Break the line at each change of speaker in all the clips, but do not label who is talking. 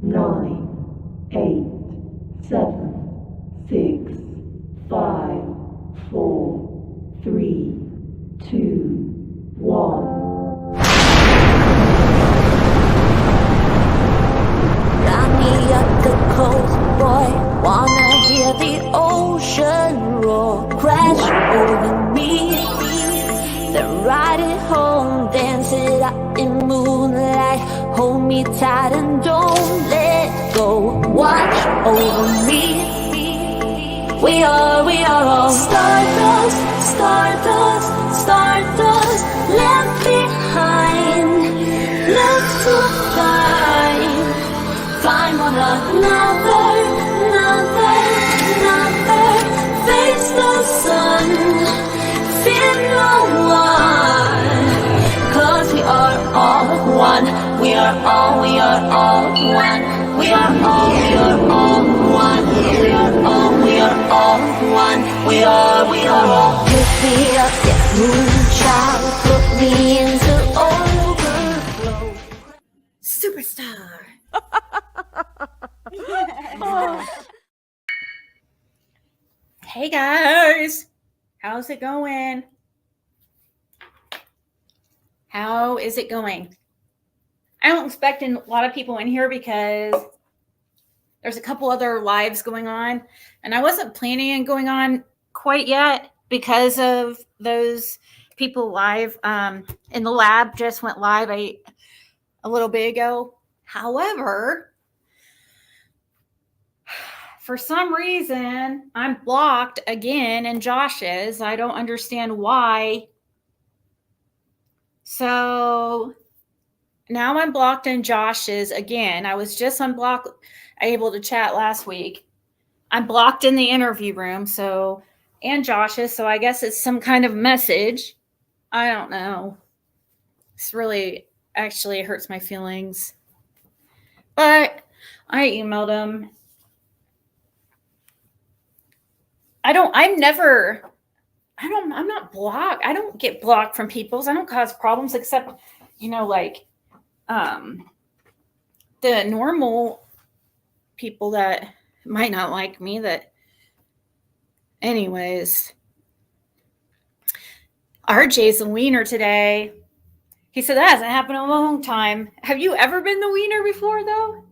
9, 8, 7, 6, 5, 4, 3, 2, 1.
Got me up the coast, boy. Wanna hear the ocean roar crash over me. Then ride it home, dance it out in moonlight. Hold me tight and don't let go. Watch over me. We are all stardust, stardust, stardust. Left behind, left to find one another, face the sun, fear no one, 'cause we are all one, we are all one, we are all, we are all one, we are all one, we are all. Lift me up, yeah, moonchild, put me into overflow.
Superstar. Hey guys, how's it going? How is it going? I don't expect a lot of people in here because there's a couple other lives going on, and I wasn't planning on going on quite yet because of those people live. In the lab just went live a little bit ago. However, for some reason, I'm blocked again in Josh's. I don't understand why. So now I'm blocked in Josh's again. I was just unblocked, able to chat last week. I'm blocked in the interview room, and Josh's. So I guess it's some kind of message. I don't know. This really actually hurts my feelings. But I emailed him. I'm not blocked. I don't get blocked from people. I don't cause problems except, like the normal people that might not like me anyways. RJ's a wiener today. He said that hasn't happened in a long time. Have you ever been the wiener before, though?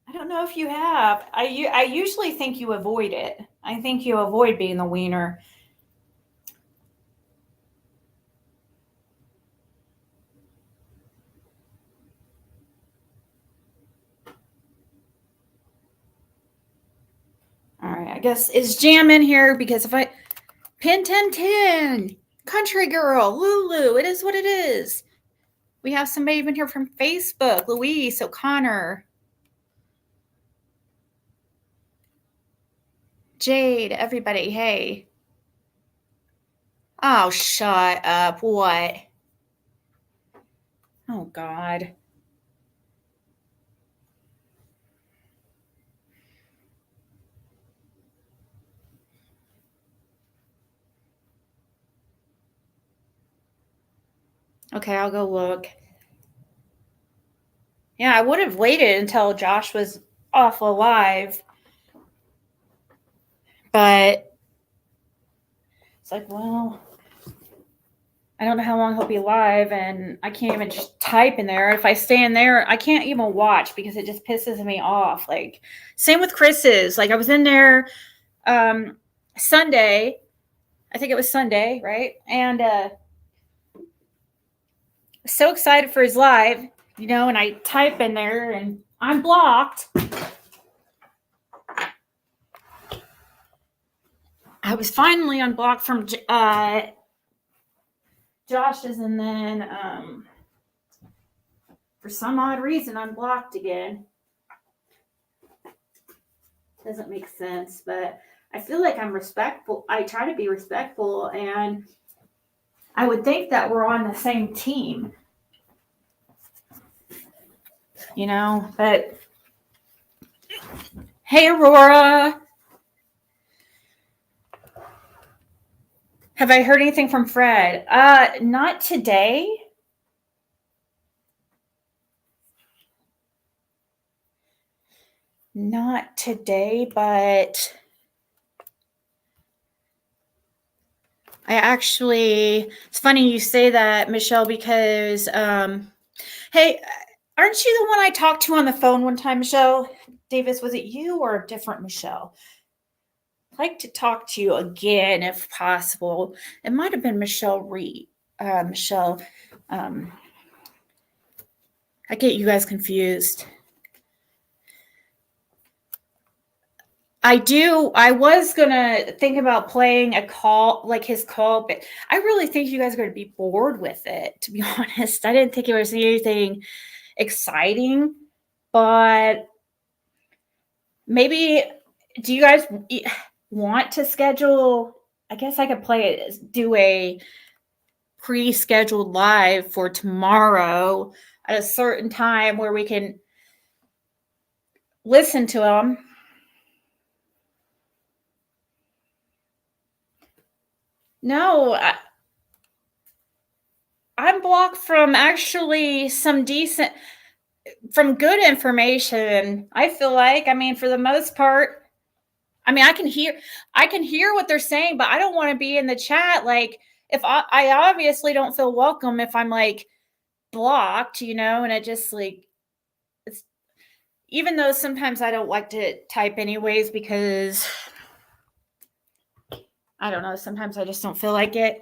I don't know if you have. I usually think you avoid it. I think you avoid being the wiener. All right, I guess it's Jam in here because if I pin 1010, country girl, Lulu, it is what it is. We have somebody even here from Facebook, Louise, O'Connor, Jade, everybody, hey. Oh, shut up. What? Oh, God. Okay, I'll go look. Yeah, I would have waited until Josh was off alive. But it's like, well, I don't know how long he'll be alive, and I can't even just type in there. If I stay in there, I can't even watch because it just pisses me off. Like, same with Chris's. Like, I was in there Sunday. I think it was Sunday, right? And so excited for his live, and I type in there, and I'm blocked. I was finally unblocked from Josh's, and then for some odd reason, I'm blocked again. Doesn't make sense, but I feel like I'm respectful. I try to be respectful, and I would think that we're on the same team, but hey, Aurora. Have I heard anything from Fred? Not today. Not today, but it's funny you say that, Michelle, because, hey, aren't you the one I talked to on the phone one time, Michelle Davis? Was it you or a different Michelle? I'd like to talk to you again if possible. It might have been Michelle Reed. Michelle, I get you guys confused. I was gonna think about playing a call, like his call, but I really think you guys are gonna be bored with it, to be honest. I didn't think it was anything exciting, but maybe, do you guys want to schedule? I guess I could do a pre-scheduled live for tomorrow at a certain time where we can listen to them. No, I'm blocked from actually some good information. I feel like, I mean, for the most part, I mean, I can hear what they're saying, but I don't want to be in the chat. Like, if I obviously don't feel welcome if I'm like blocked, and it just like, it's, even though sometimes I don't like to type anyways, because I don't know, sometimes I just don't feel like it.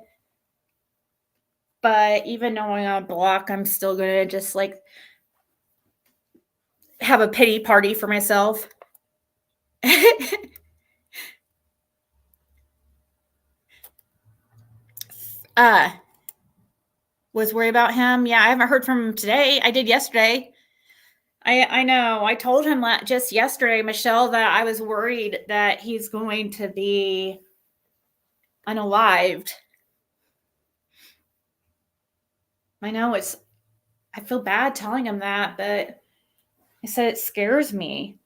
But even knowing I'm blocked, I'm still going to just like have a pity party for myself. Was worried about him. Yeah, I haven't heard from him today. I did yesterday. I know. I told him just yesterday, Michelle, that I was worried that he's going to be unalived. I know I feel bad telling him that, but I said it scares me.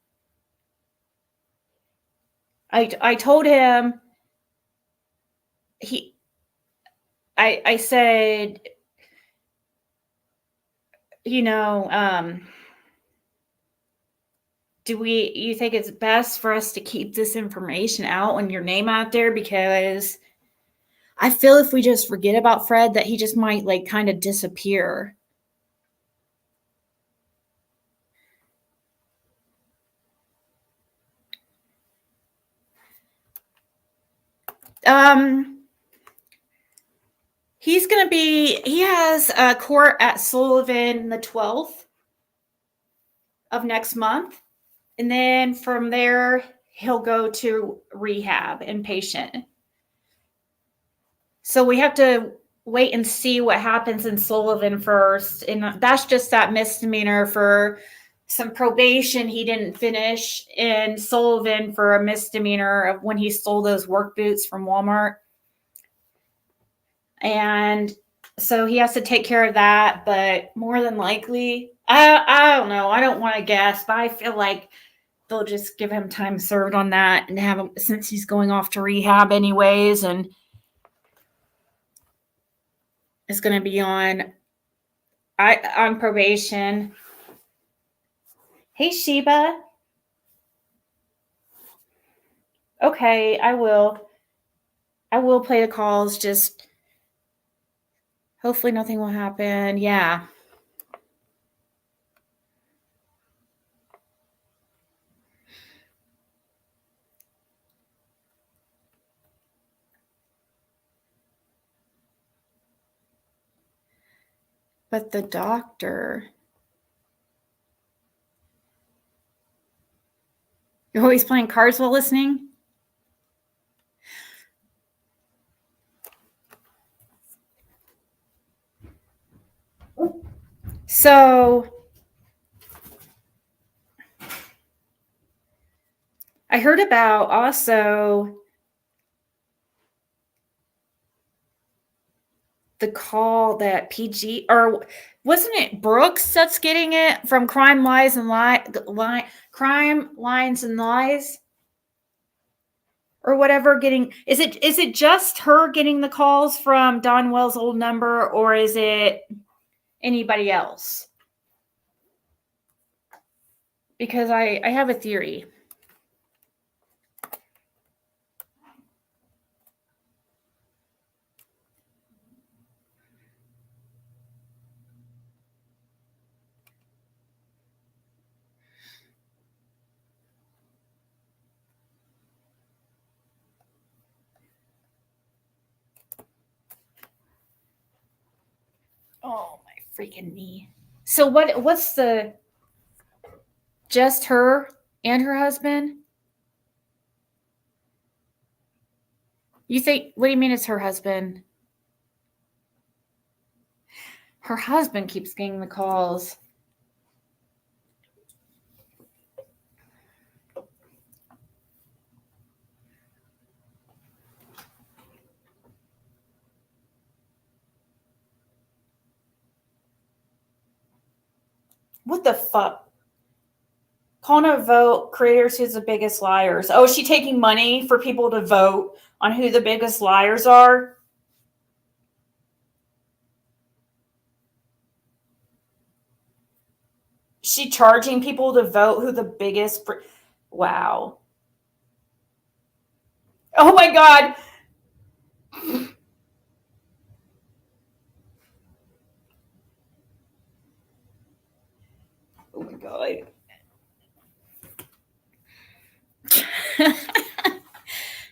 I told him I said, you think it's best for us to keep this information out and your name out there? Because I feel if we just forget about Fred, that he just might like kind of disappear. He has a court at Sullivan the 12th of next month. And then from there, he'll go to rehab, inpatient. So we have to wait and see what happens in Sullivan first. And that's just that misdemeanor for some probation he didn't finish in Sullivan for a misdemeanor of when he stole those work boots from Walmart. And so he has to take care of that, but more than likely, I don't know. I don't want to guess, but I feel like they'll just give him time served on that and have him, since he's going off to rehab anyways, and is going to be on probation. Hey, Sheba. Okay, I will play the calls. Just hopefully nothing will happen. Yeah. But the doctor. You're always playing cards while listening? So I heard about also the call that PG, or wasn't it Brooks that's getting it from Crime Lines and Lies? or whatever getting, is it just her getting the calls from Don Wells' old number, or is it anybody else? Because I have a theory. Oh, my freaking knee. So what's the, just her and her husband? You think, what do you mean it's her husband? Her husband keeps getting the calls. What the fuck? Calling a vote, creators who's the biggest liars. Oh, is she taking money for people to vote on who the biggest liars are? She charging people to vote who the biggest... Wow. Oh my God. Oh my God.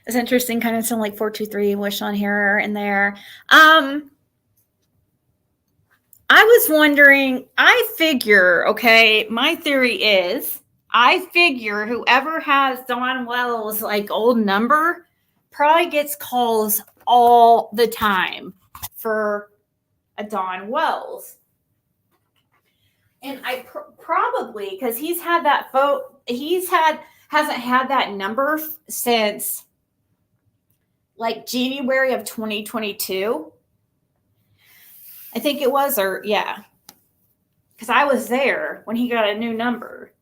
It's interesting, kind of sound like 423 wish on here and there. I was wondering, I figure, okay, my theory is, I figure whoever has Don Wells' like old number probably gets calls all the time for a Don Wells. And I probably, because he's had that hasn't had that number since like January of 2022. I think it was, or yeah. Because I was there when he got a new number.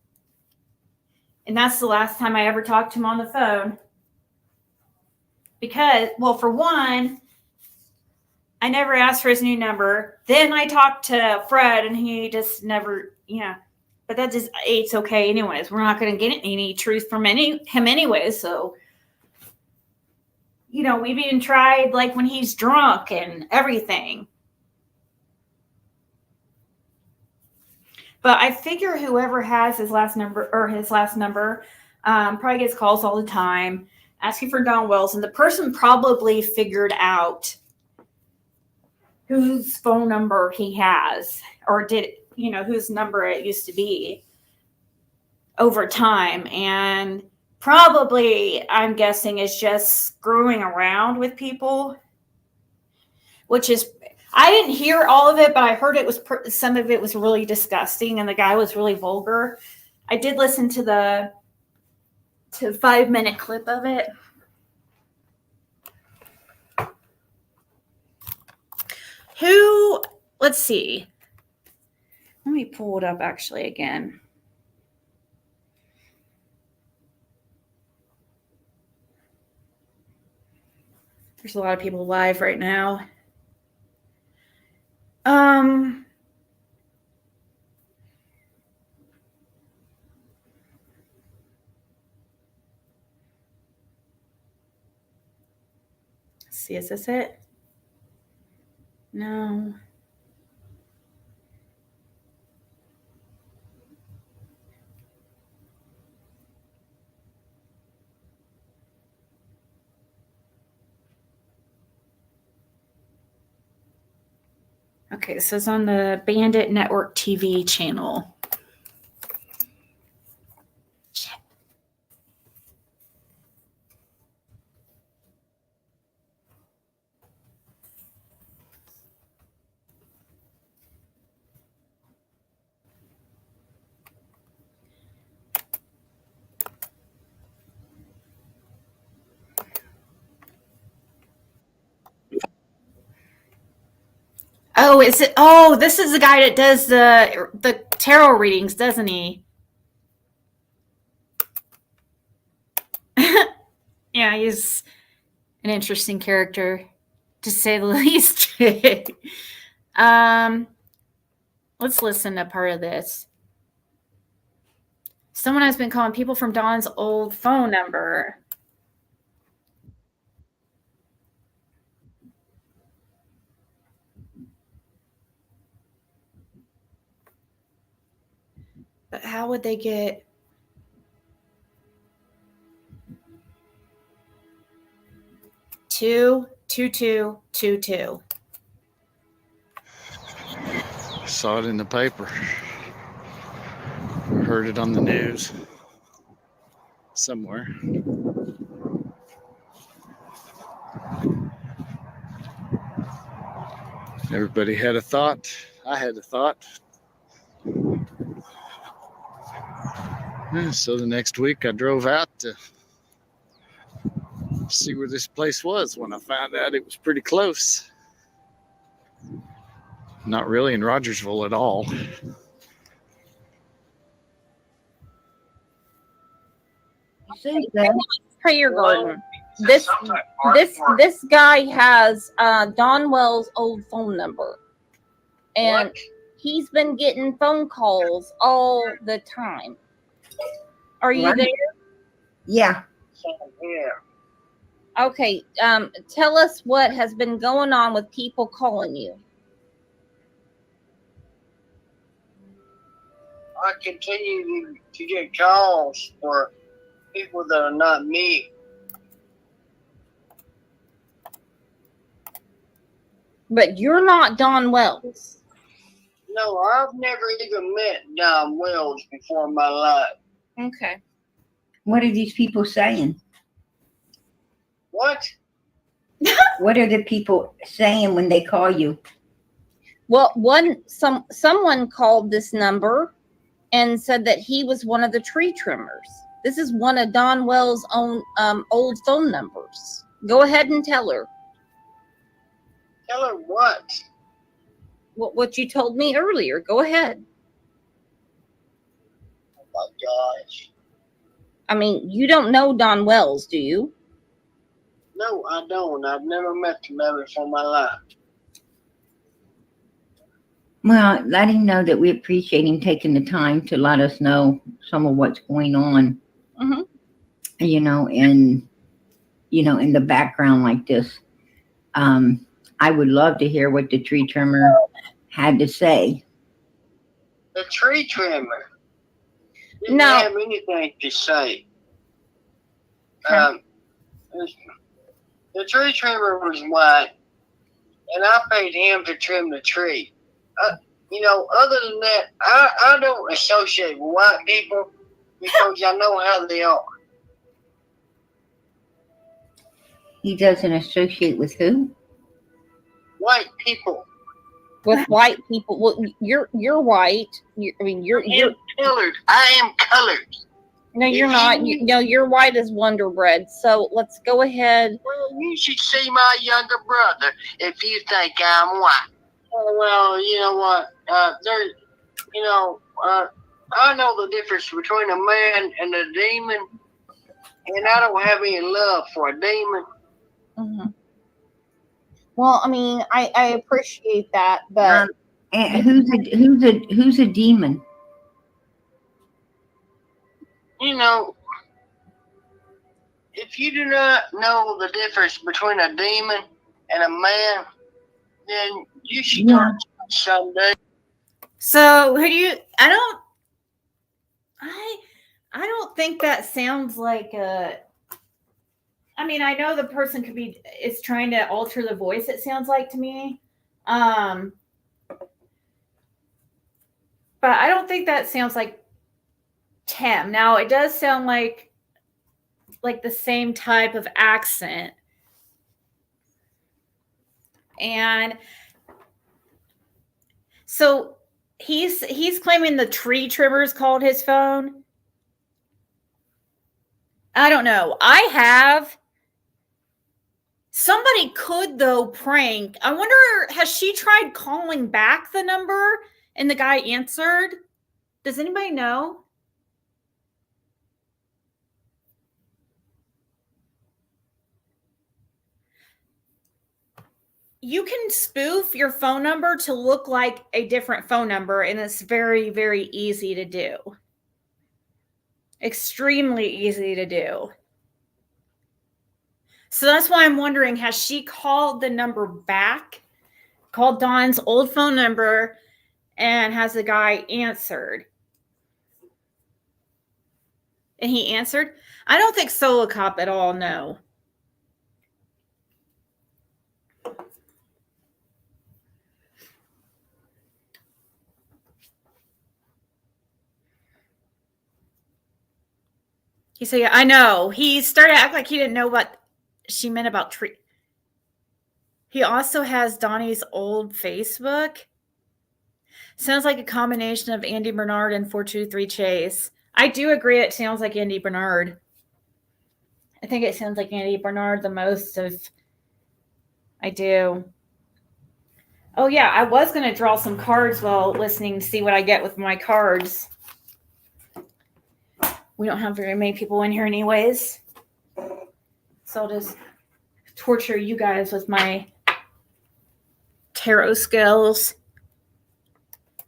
And that's the last time I ever talked to him on the phone. Because, well, for one, I never asked for his new number. Then I talked to Fred and he just never, yeah. But that just, it's okay anyways. We're not going to get any truth from him anyways. So, you know, we've even tried like when he's drunk and everything. But I figure whoever has his last number probably gets calls all the time asking for Don Wells. And the person probably figured out whose phone number he has, or did, you know, whose number it used to be over time. And probably, I'm guessing, is just screwing around with people, which is, I didn't hear all of it, but I heard it was, some of it was really disgusting and the guy was really vulgar. I did listen to the 5-minute clip of it. Let's see. Let me pull it up actually again. There's a lot of people live right now. Let's see, is this it? No. Okay, this is on the Bandit Network TV channel. Oh, is it? Oh, this is the guy that does the tarot readings, doesn't he? Yeah. Yeah, he's an interesting character, to say the least. Let's listen to part of this. Someone has been calling people from Don's old phone number. But how would they get... Two, 2222.
Saw it in the paper. Heard it on the news. Somewhere. Everybody had a thought. I had a thought. So the next week I drove out to see where this place was when I found out it was pretty close. Not really in Rogersville at all.
Prayer garden. This guy has Don Wells' old phone number, and he's been getting phone calls all the time. Are you there?
Yeah.
Okay. Tell us what has been going on with people calling you.
I continue to get calls for people that are not me.
But you're not Don Wells.
No, I've never even met Don Wells before in my life.
Okay.
What are these people saying?
What?
What are the people saying when they call you?
Well, someone called this number and said that he was one of the tree trimmers. This is one of Don Wells' own old phone numbers. Go ahead and tell her.
Tell her what?
What you told me earlier. Go ahead.
Oh my gosh.
I mean, you don't know Don Wells, do you?
No, I don't. I've never met him ever before in my life.
Well, let him know that we appreciate him taking the time to let us know some of what's going on.
Mm-hmm.
In the background like this. I would love to hear what the tree trimmer had to say.
The tree trimmer didn't
No.
have anything to say.
Okay.
The tree trimmer was white, and I paid him to trim the tree. Other than that, I don't associate with white people because I know how they are.
He doesn't associate with who?
White people.
With white people. Well, you're white. You're
Colored. I am colored.
No, you're not. You're white as Wonder Bread. So let's go ahead.
Well, you should see my younger brother if you think I'm white. Oh, well, you know what? I know the difference between a man and a demon, and I don't have any love for a demon.
Mm-hmm. Well, I mean, I appreciate that, but
and who's a demon?
If you do not know the difference between a demon and a man, then you should talk someday.
So who do you... I don't think that sounds like a... I mean, I know the person is trying to alter the voice, it sounds like to me. But I don't think that sounds like Tim. Now, it does sound like the same type of accent. And so he's claiming the tree trimmers called his phone. I don't know. Somebody could, though, prank. I wonder, has she tried calling back the number and the guy answered? Does anybody know? you can spoof your phone number to look like a different phone number, and it's very, very easy to do. Extremely easy to do. So that's why I'm wondering, has she called the number back, called Don's old phone number, and has the guy answered? And he answered? I don't think Solo Cop at all, no. He said, yeah, I know. He started to act like he didn't know what she meant about tree. He also has Donnie's old Facebook. Sounds like a combination of Andy Bernard and 423 Chase. I do agree it sounds like Andy Bernard. I think it sounds like Andy Bernard the most of... I do. Oh, yeah, I was going to draw some cards while listening to see what I get with my cards. We don't have very many people in here anyways. So I'll just torture you guys with my tarot skills.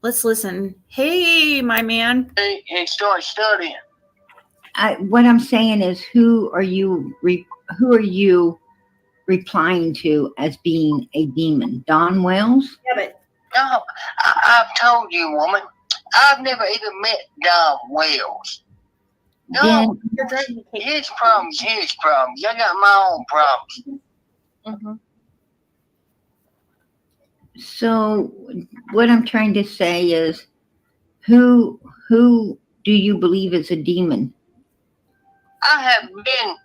Let's listen. Hey, my man.
And start studying.
What I'm saying is, who are you replying to as being a demon? Don Wells?
Yeah, but
No, I've told you, woman. I've never even met Don Wells. No,
Then,
you're driving me crazy.
his problems. I got my own problems.
Mm-hmm.
so what I'm trying to say is, who do you believe is a demon?
I have been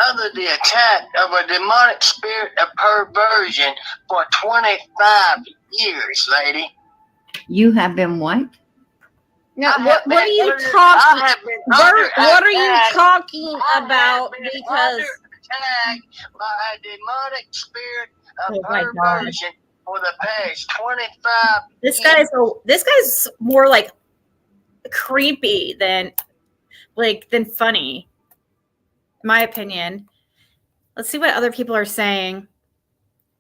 under the attack of a demonic spirit of perversion for 25 years, lady.
You have been what?
Now,
I
what
have
are
been
you
under-
talking?
I have been under
What are you
attack.
talking
I have
about?
been
Because
under attack by a demonic spirit of
Oh my God.
perversion for the past 25
This
years.
guy's more like creepy than funny, in my opinion. Let's see what other people are saying.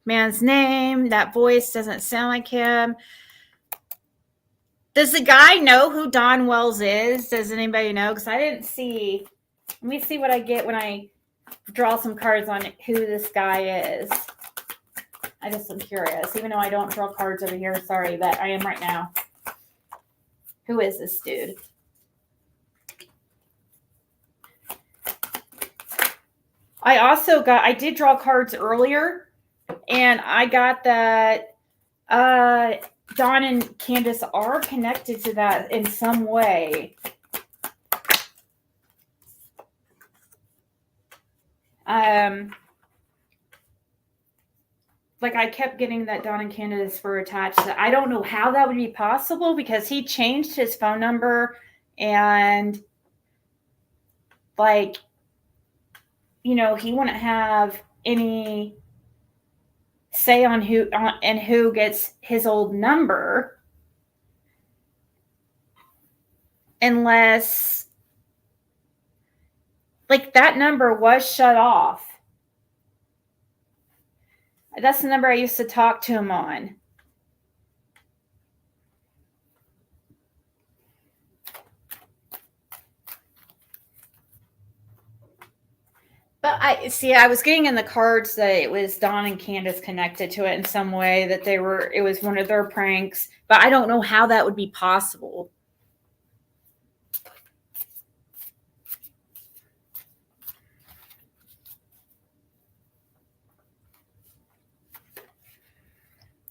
Man's name, that voice doesn't sound like him. Does the guy know who Don Wells is? Does anybody know? Because I didn't see. Let me see what I get when I draw some cards on who this guy is. I just am curious, even though I don't draw cards over here. Sorry, but I am right now. Who is this dude? I did draw cards earlier, and I got that Don and Candace are connected to that in some way. Like I kept getting that Don and Candace were attached. I don't know how that would be possible because he changed his phone number and like, you know, he wouldn't have any say on who gets his old number unless like that number was shut off. That's the number I used to talk to him on. But I was getting in the cards that it was Don and Candace connected to it in some way, that it was one of their pranks, but I don't know how that would be possible.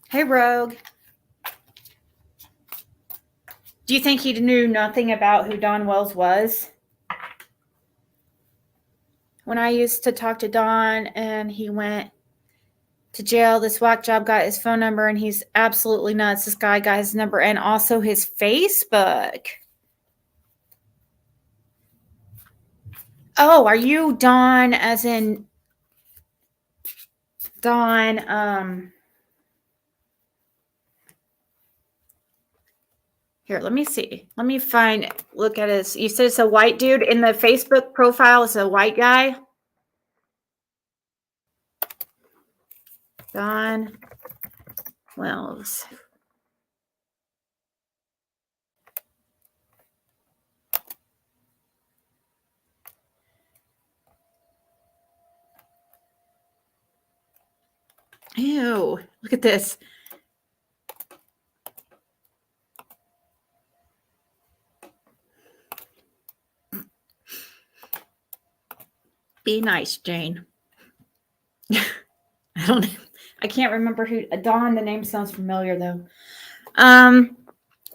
Hey, Rogue. Do you think he knew nothing about who Don Wells was? When I used to talk to Don and he went to jail, this whack job got his phone number and he's absolutely nuts. This guy got his number and also his Facebook. Oh, are you Don as in Don, here, let me see. Let me look at his, you said it's a white dude in the Facebook profile. It's a white guy. Don Wells. Ew, look at this. Be nice, Jane. I can't remember who Don, the name sounds familiar though.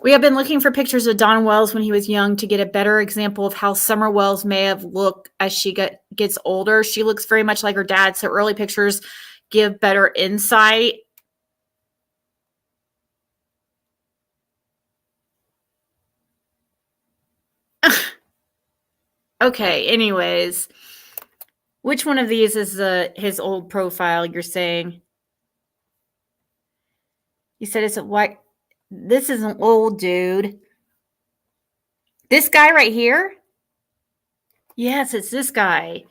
We have been looking for pictures of Don Wells when he was young to get a better example of how Summer Wells may have looked as she gets older. She looks very much like her dad, so early pictures give better insight. Okay, anyways. Which one of these is his old profile you're saying? You said it's a what? This is an old dude. This guy right here? Yes, it's this guy.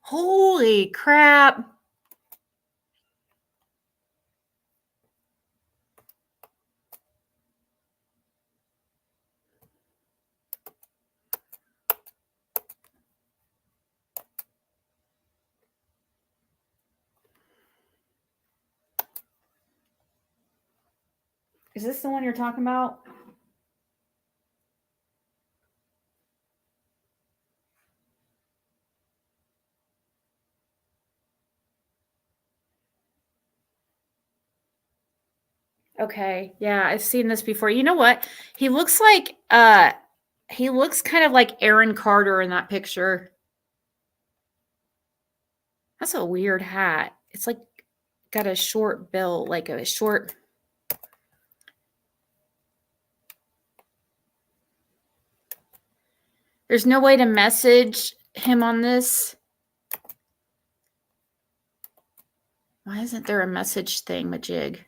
Holy crap. Is this the one you're talking about? Okay. Yeah, I've seen this before. You know what? He looks like he looks kind of like Aaron Carter in that picture. That's a weird hat. It's like got a short bill, like a short. There's no way to message him on this. Why isn't there a message thing, majig?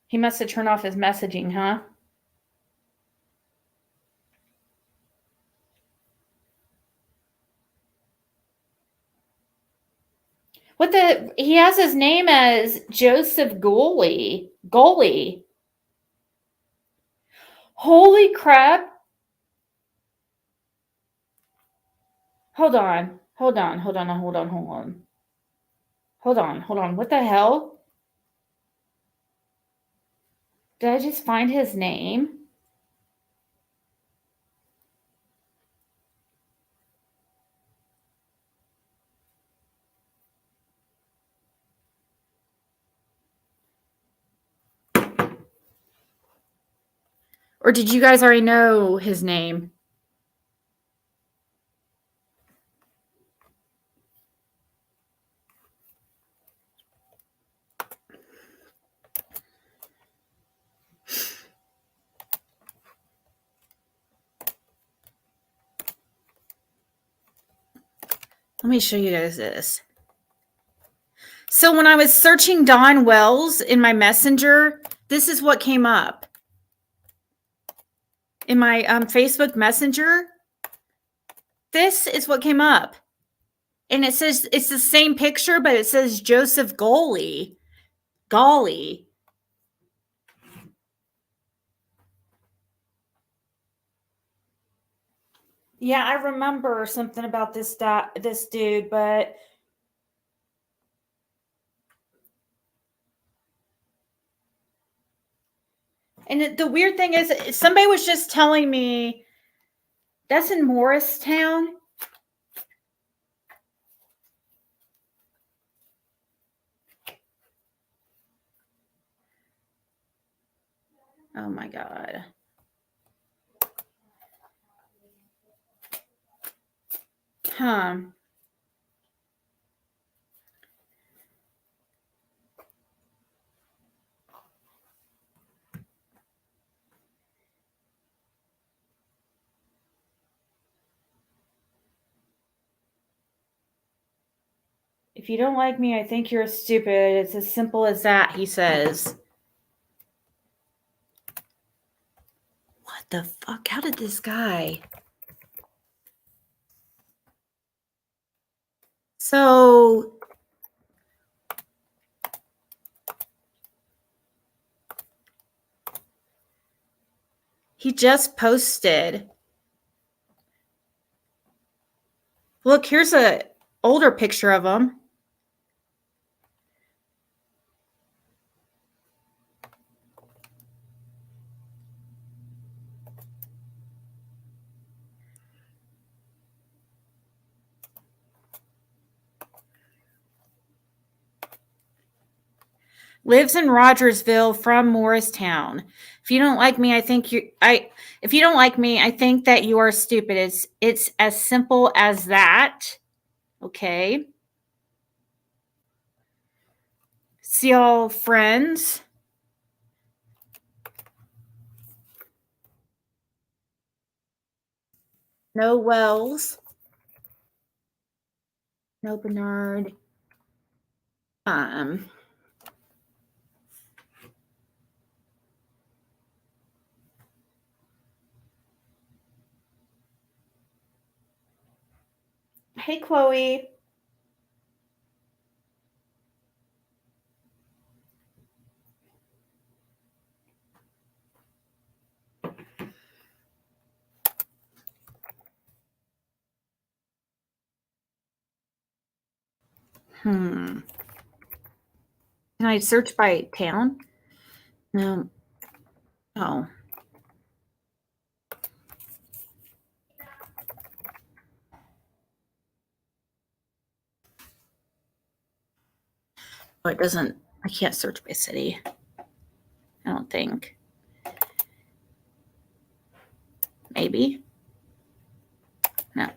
He must have turned off his messaging, huh? What the? He has his name as Joseph Gulley. Gulley. Holy crap. Hold on. Hold on. Hold on. Hold on. Hold on. Hold on. Hold on. What the hell? Did I just find his name? Or did you guys already know his name? Let me show you guys this. So when I was searching Don Wells in my messenger, this is what came up. In my Facebook Messenger, this is what came up. And it says, it's the same picture, but it says Joseph Gulley. Golly. Yeah, I remember something about this dude, but and the weird thing is somebody was just telling me that's in Morristown. Oh my God. Huh. If you don't like me, I think you're stupid. It's as simple as that, he says. the fuck? How did this guy? So he just posted. Look, here's a older picture of him. Lives in Rogersville from Morristown. If you don't like me, I think if you don't like me, I think that you are stupid. It's as simple as that. Okay. See y'all friends. No Wells. No Bernard. Hey, Chloe. Can I search by town? No. Oh. Oh, it doesn't. I can't search by city. I don't think. Maybe. No.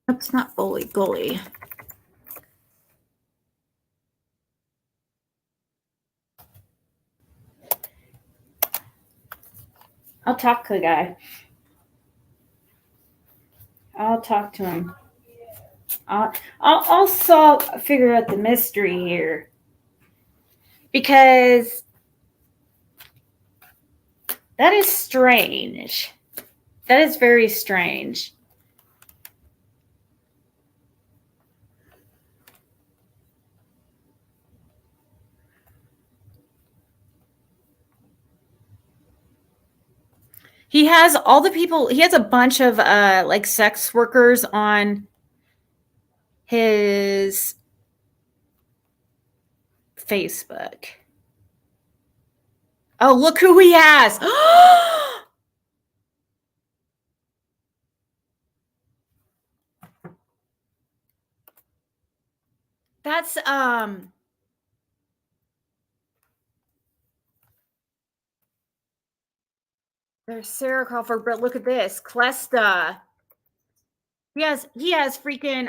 It's not Gulley. I'll talk to the guy. I'll talk to him. I'll figure out the mystery here. Because that is strange. That is very strange. He has all the people, he has a bunch of like sex workers on his Facebook. Oh, look who he has. That's there's Sarah Crawford, but look at this. Clesta. He has freaking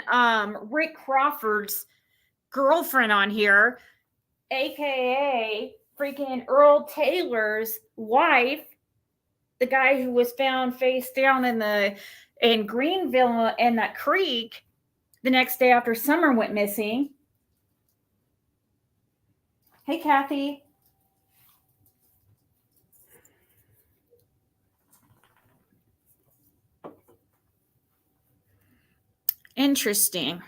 Rick Crawford's girlfriend on here, aka freaking Earl Taylor's wife, the guy who was found face down in Greenville in that creek the next day after Summer went missing. Hey, Kathy. Interesting.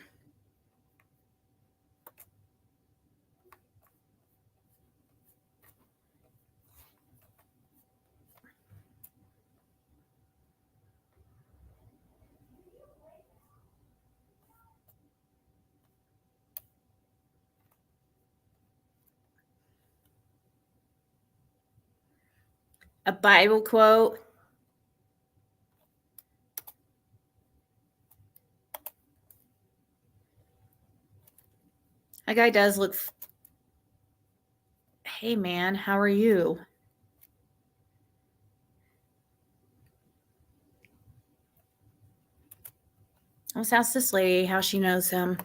A Bible quote. That guy does look. Hey, man, how are you? Let's ask this lady how she knows him.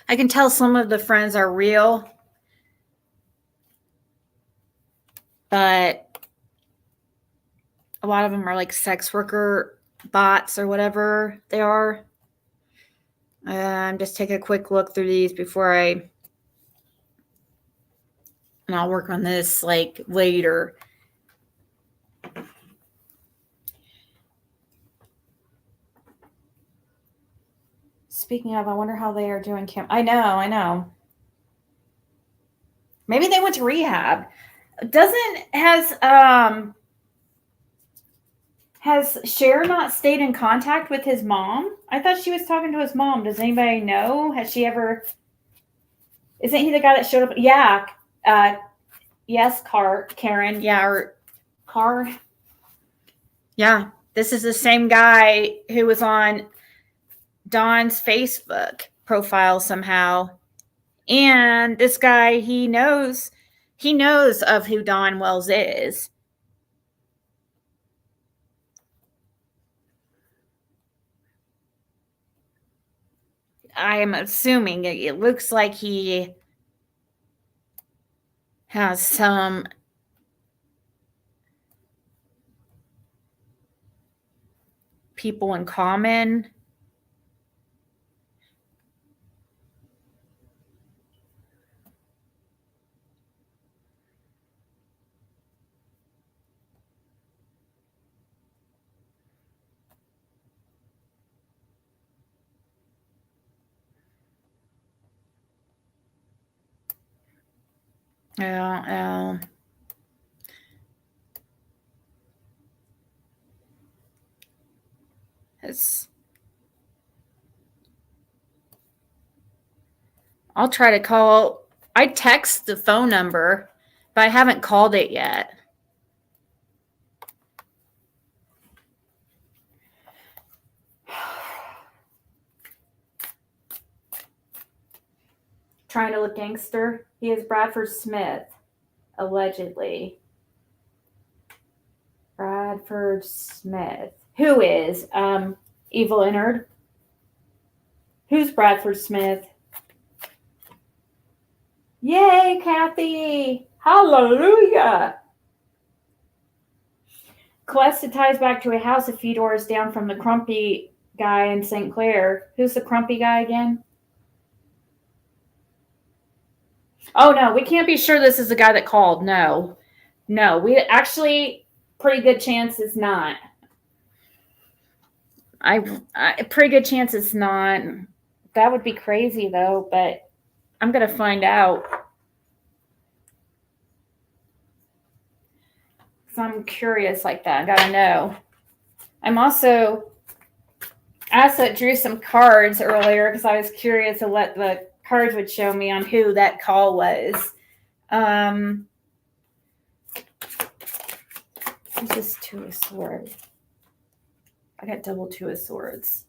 I can tell some of the friends are real, but a lot of them are like sex worker bots or whatever they are. I'm just taking a quick look through these before and I'll work on this like later. Speaking of, I wonder how they are doing camp. I know. Maybe they went to rehab. Has Cher not stayed in contact with his mom? I thought she was talking to his mom. Does anybody know? Has she ever? Isn't he the guy that showed up? Yeah. Yes, Karen. Yeah, or Car. Yeah, this is the same guy who was on Don's Facebook profile somehow. And this guy, he knows of who Don Wells is. I am assuming it looks like he has some people in common. Yeah. I'll try to call. I text the phone number, but I haven't called it yet. Trying to look gangster. He is Bradford Smith, allegedly. Bradford Smith. Who is? Evil Innard. Who's Bradford Smith? Yay, Kathy! Hallelujah! Collected ties back to a house a few doors down from the Crumpy guy in St. Clair. Who's the Crumpy guy again? Oh, no, we can't be sure this is the guy that called. No, we actually, pretty good chance it's not. Pretty good chance it's not. That would be crazy, though, but I'm going to find out. So I'm curious like that. I got to know. I'm also, I drew some cards earlier because I was curious of what the cards would show me on who that call was. This is Two of Swords. I got double Two of Swords.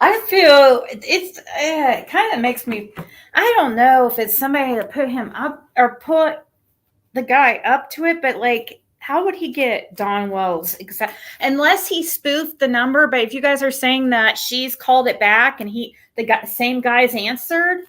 I feel it kind of makes me, I don't know if it's somebody to put him up or put the guy up to it, but like, how would he get Don Wells exact? Unless he spoofed the number. But if you guys are saying that she's called it back and same guy's answered,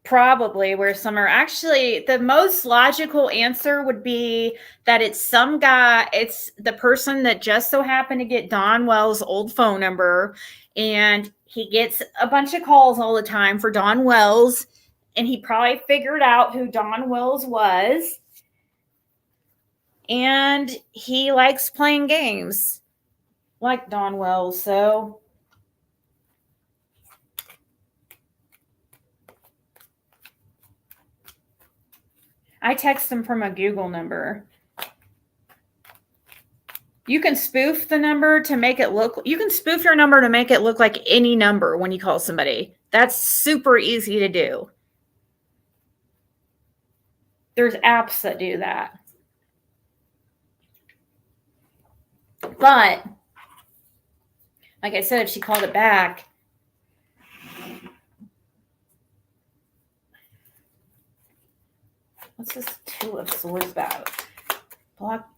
probably where some are actually the most logical answer would be that it's some guy, it's the person that just so happened to get Don Wells' old phone number, and he gets a bunch of calls all the time for Don Wells, and he probably figured out who Don Wells was, and he likes playing games like Don Wells, so I text them from a Google number. You can spoof the number to make it look, you can spoof your number to make it look like any number when you call somebody. That's super easy to do. There's apps that do that. But, like I said, if she called it back, what's this Two of Swords about? Block.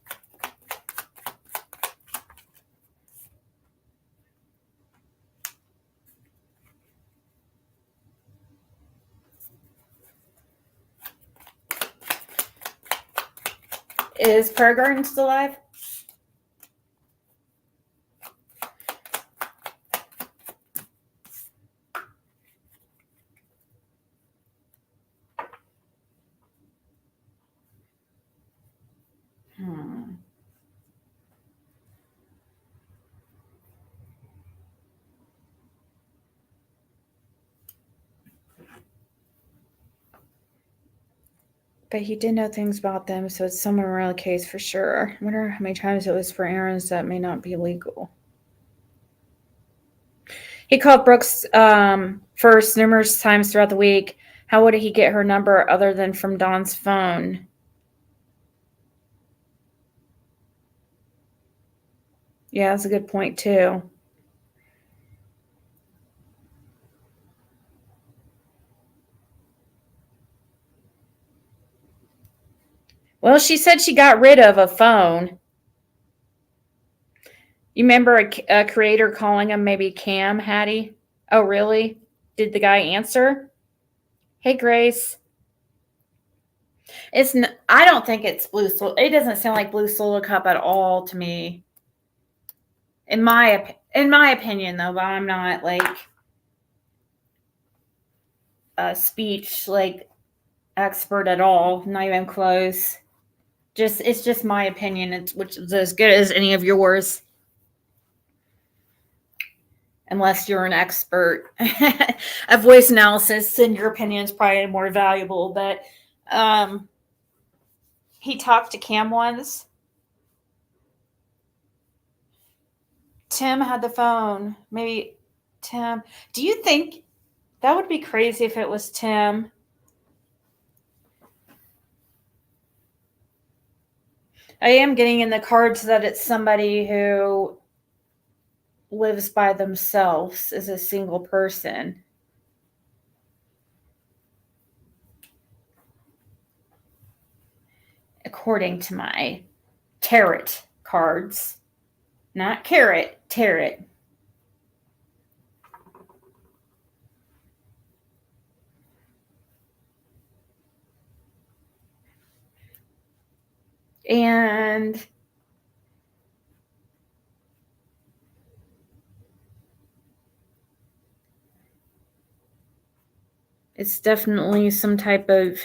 Is Prayer Garden still alive? But he did know things about them, so it's someone around the case for sure. I wonder how many times it was for errands that may not be legal. He called Brooks first numerous times throughout the week. How would he get her number other than from Don's phone? Yeah, that's a good point, too. Well, she said she got rid of a phone. You remember a creator calling him maybe Cam Hattie? Oh, really? Did the guy answer? Hey, Grace. I don't think it's Blue Soul. It doesn't sound like Blue Solo Cup at all to me. In my opinion, though, but I'm not like a speech like expert at all. Not even close. It's just my opinion, which is as good as any of yours. Unless you're an expert at voice analysis, and your opinion is probably more valuable. But he talked to Cam once. Tim had the phone. Maybe Tim. Do you think that would be crazy if it was Tim? I am getting in the cards that it's somebody who lives by themselves as a single person. According to my tarot cards. Not carrot, tarot. And it's definitely some type of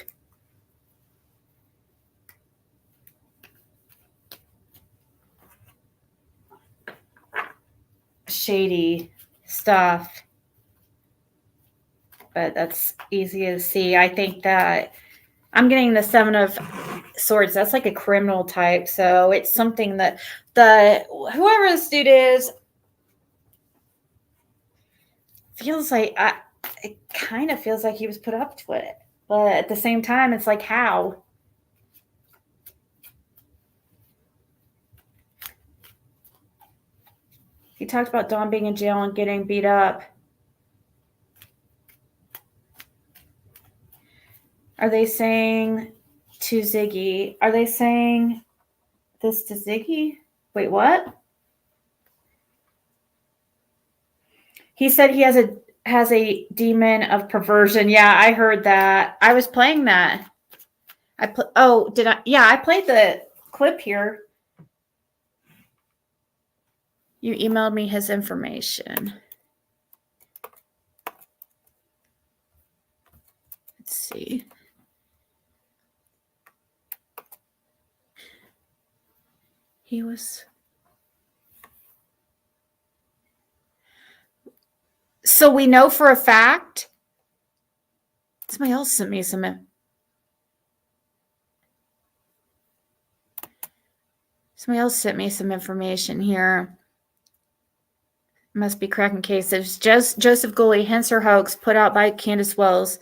shady stuff. But that's easy to see. I think that I'm getting the Seven of Swords. That's like a criminal type. So it's something that whoever this dude is feels like it kind of feels like he was put up to it. But at the same time, it's like, how? He talked about Dawn being in jail and getting beat up. Are they saying to Ziggy. Are they saying this to Ziggy? Wait, what? He said he has a demon of perversion. Yeah, I heard that. I was playing that. Did I? Yeah, I played the clip here. You emailed me his information. Let's see. He was. So we know for a fact. Somebody else sent me some. Somebody else sent me some information here. Must be cracking cases. Joseph Gulley, hence her hoax, put out by Candace Wells.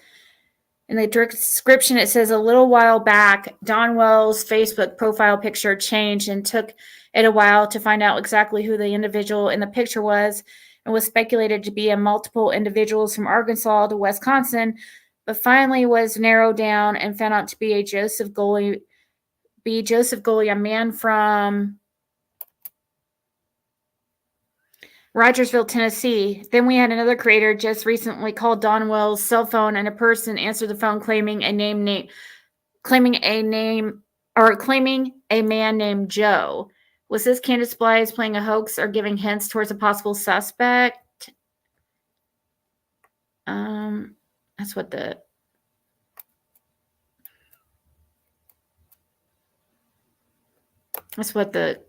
In the description, it says a little while back, Don Wells' Facebook profile picture changed and took it a while to find out exactly who the individual in the picture was, and was speculated to be a multiple individuals from Arkansas to Wisconsin, but finally was narrowed down and found out to be Joseph Gulley, a man from Rogersville, Tennessee. Then we had another creator just recently called Don Wells' cell phone, and a person answered the phone claiming a man named Joe. Was this Candace Blythe playing a hoax or giving hints towards a possible suspect? That's what the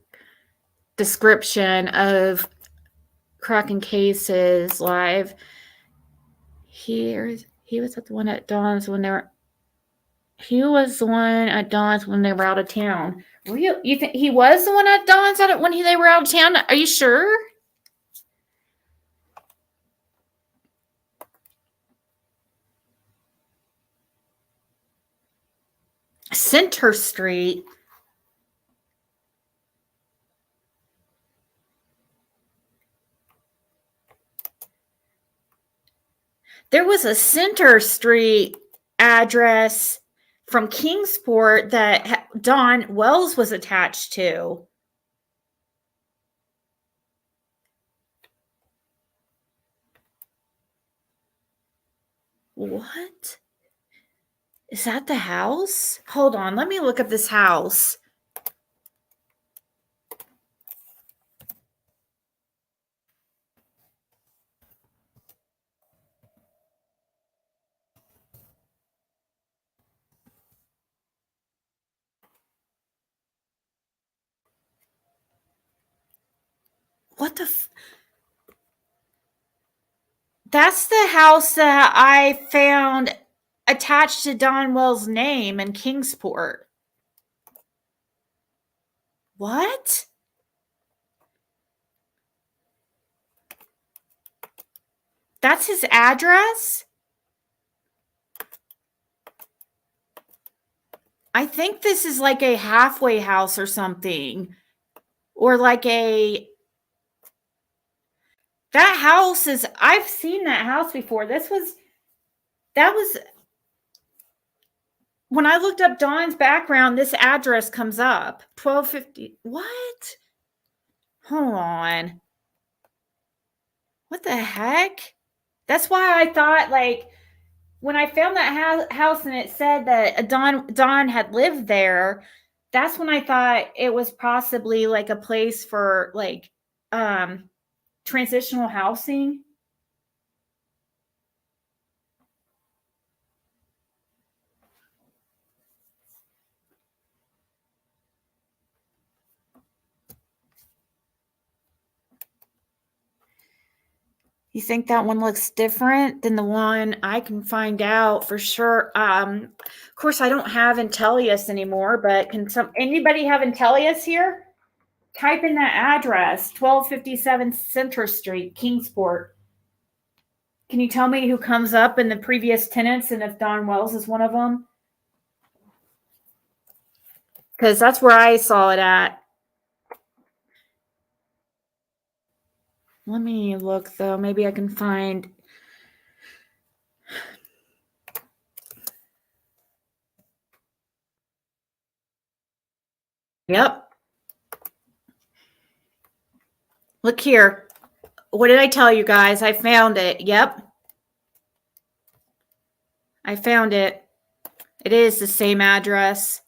description of cracking cases live. He was at the one at Dawn's when they were. He was the one at Dawn's when they were out of town. You think he was the one at Dawn's when they were out of town? Are you sure? Center Street. There was a Center Street address from Kingsport that Don Wells was attached to. What? Is that the house? Hold on, let me look up this house. What the That's the house that I found attached to Don Wells' name in Kingsport. What? That's his address? I think this is like a halfway house or something. Or like that house is, I've seen that house before. That was, when I looked up Dawn's background, this address comes up. 1250, what? Hold on. What the heck? That's why I thought, like, when I found that house and it said that Don had lived there, that's when I thought it was possibly like a place for like transitional housing. You think that one looks different than the one? I can find out for sure. Of course, I don't have Intellius anymore, but can anybody have Intellius here? Type in that address, 1257 Center Street, Kingsport. Can you tell me who comes up in the previous tenants and if Don Wells is one of them? Because that's where I saw it at. Let me look, though. Maybe I can find. Yep. Look here. What did I tell you guys? I found it. Yep. I found it. It is the same address.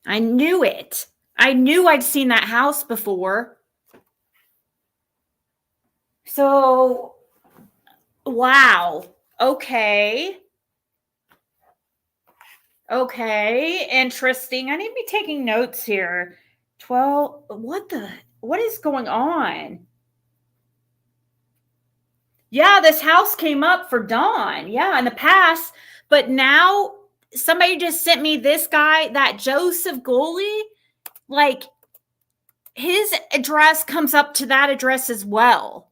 I knew it. I knew I'd seen that house before. So, wow. Okay. Okay. Interesting. I need to be taking notes here. 12. What is going on? Yeah, this house came up for Dawn. Yeah, in the past. But now somebody just sent me this guy, that Joseph Gulley. Like, his address comes up to that address as well.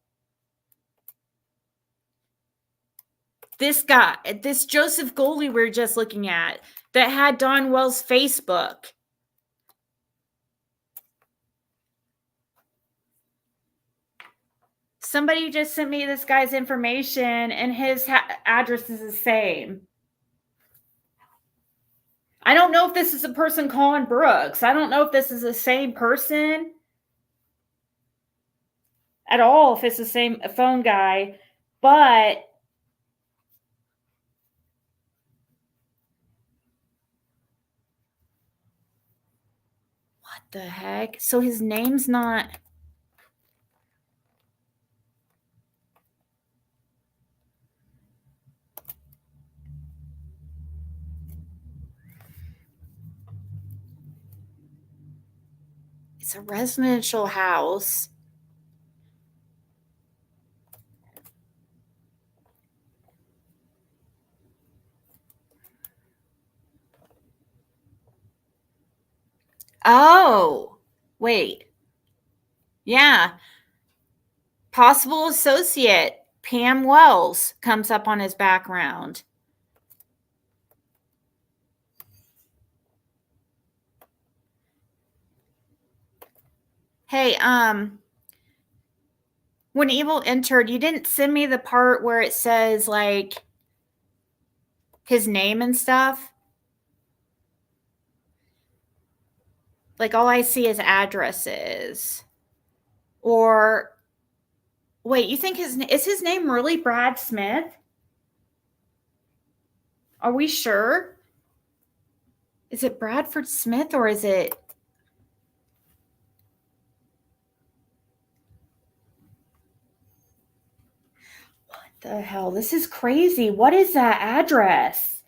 This guy, this Joseph Gulley we were just looking at, that had Don Wells' Facebook. Somebody just sent me this guy's information, and his address is the same. I don't know if this is a person calling Brooks. I don't know if this is the same person at all, if it's the same phone guy, but what the heck? So his name's not... It's a residential house. Oh, wait. Yeah. Possible associate, Pam Wells, comes up on his background. Hey, when Evil entered, you didn't send me the part where it says, like, his name and stuff. Like, all I see is addresses. Or, wait, you think is his name really Brad Smith? Are we sure? Is it Bradford Smith, or is it... What the hell? This is crazy. What is that address?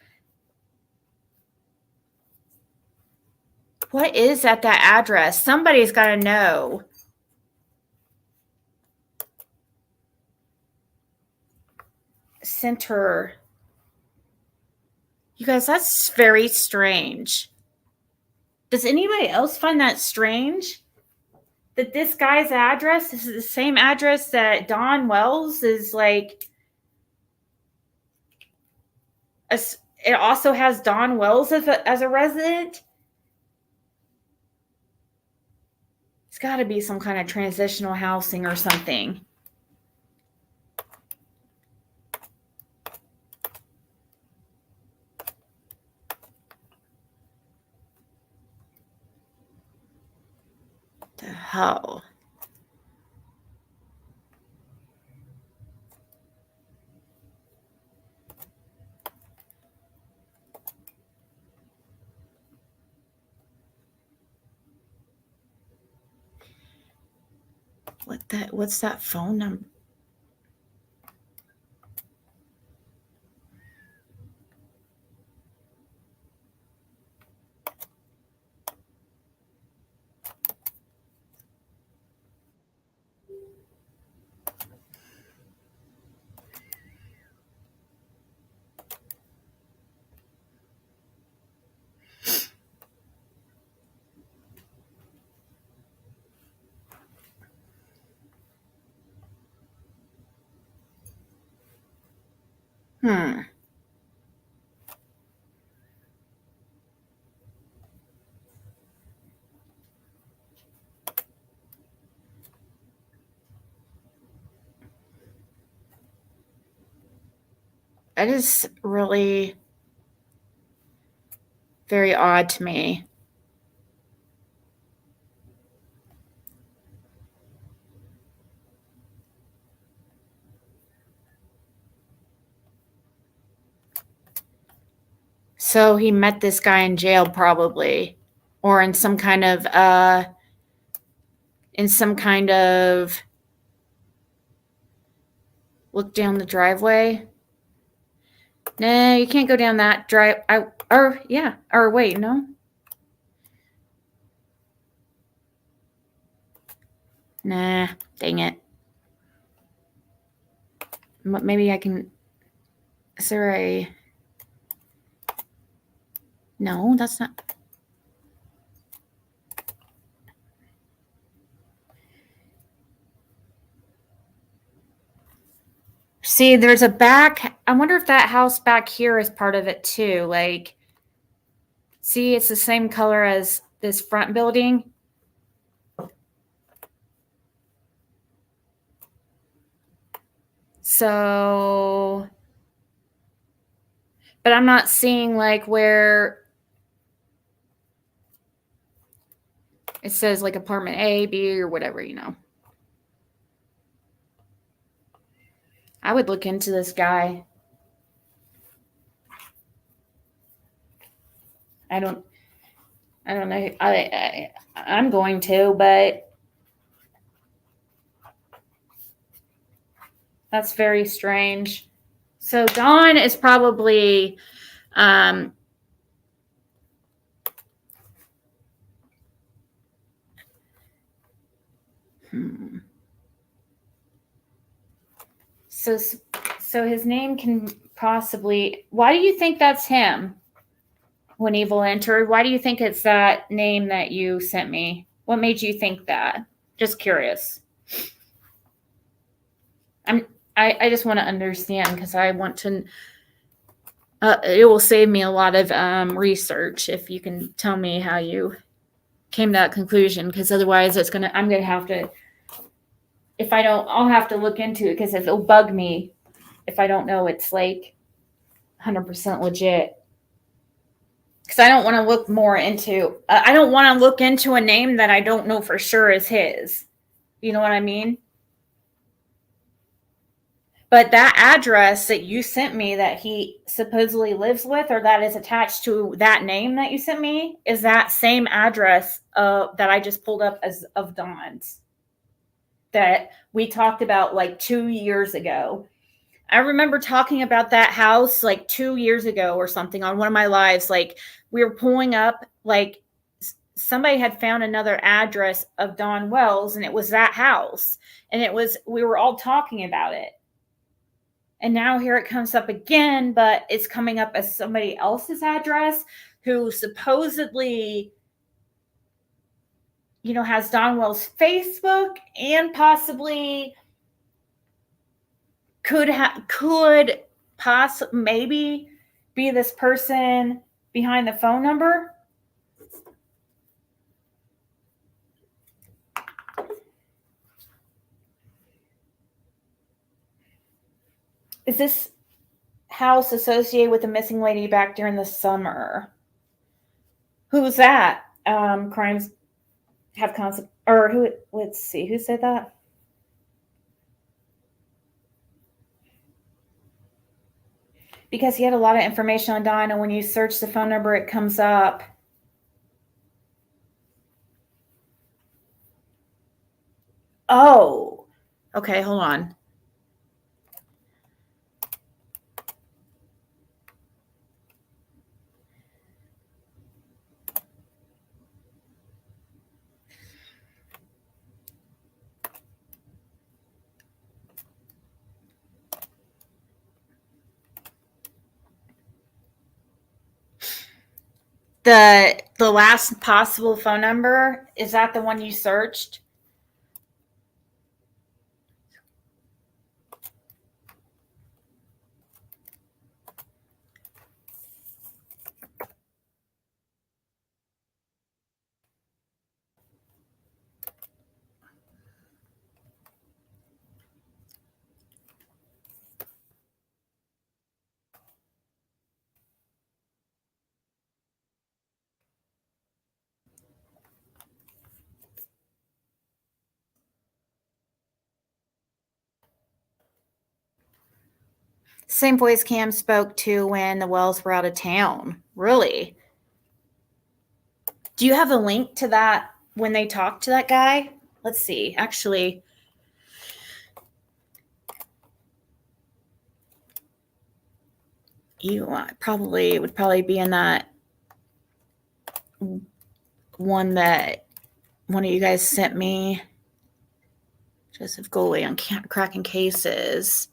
What is at that address? Somebody's got to know. Center. You guys, that's very strange. Does anybody else find that strange? That this guy's address is the same address that Don Wells is, like... It also has Don Wells as a resident? It's got to be some kind of transitional housing or something. The hell? What's that phone number? Hmm. That is really very odd to me. So he met this guy in jail probably, or in some kind of look down the driveway. Nah, you can't go down that drive. Or wait, no. Nah, dang it. Maybe I can. Is there a? No, that's not. See, there's a back. I wonder if that house back here is part of it too. Like, see, it's the same color as this front building. So, but I'm not seeing like where it says like apartment A, B, or whatever, you know. I would look into this guy. I don't know. I'm going to, but that's very strange. So Don is probably So his name can possibly. Why do you think that's him? When Evil entered, why do you think it's that name that you sent me? What made you think that? Just curious. I just want to understand because I want to. It will save me a lot of research if you can tell me how you came to that conclusion. Because otherwise, I'm gonna have to. If I don't, I'll have to look into it because it'll bug me if I don't know it's like 100% legit. Because I don't want to look more into. I don't want to look into a name that I don't know for sure is his. You know what I mean? But that address that you sent me that he supposedly lives with, or that is attached to that name that you sent me, is that same address that I just pulled up as of Don's that we talked about like 2 years ago. I remember talking about that house like 2 years ago or something on one of my lives. Like we were pulling up, like somebody had found another address of Don Wells, and it was that house. And we were all talking about it. And now here it comes up again, but it's coming up as somebody else's address who supposedly, you know, has Don Wells' Facebook and possibly could maybe be this person behind the phone number. Is this house associated with the missing lady back during the summer? Who's that? Crimes have consequences. Or who? Let's see. Who said that? Because he had a lot of information on Don, and when you search the phone number, it comes up. Oh, okay. Hold on. The last possible phone number, is that the one you searched? same voice Cam spoke to when the Wells were out of town. Really? Do you have a link to that when they talked to that guy? Let's see. Actually, it would probably be in that one that one of you guys sent me. Joseph Gulley on cracking cases.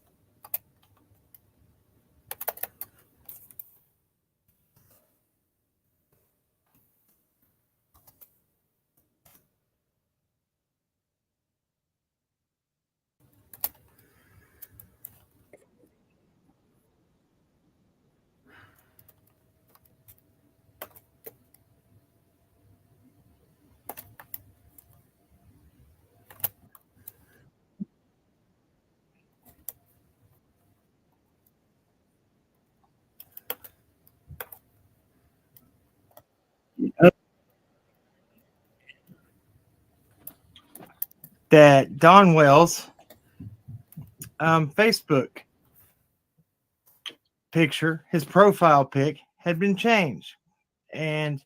That Don Wells Facebook picture, his profile pic, had been changed, and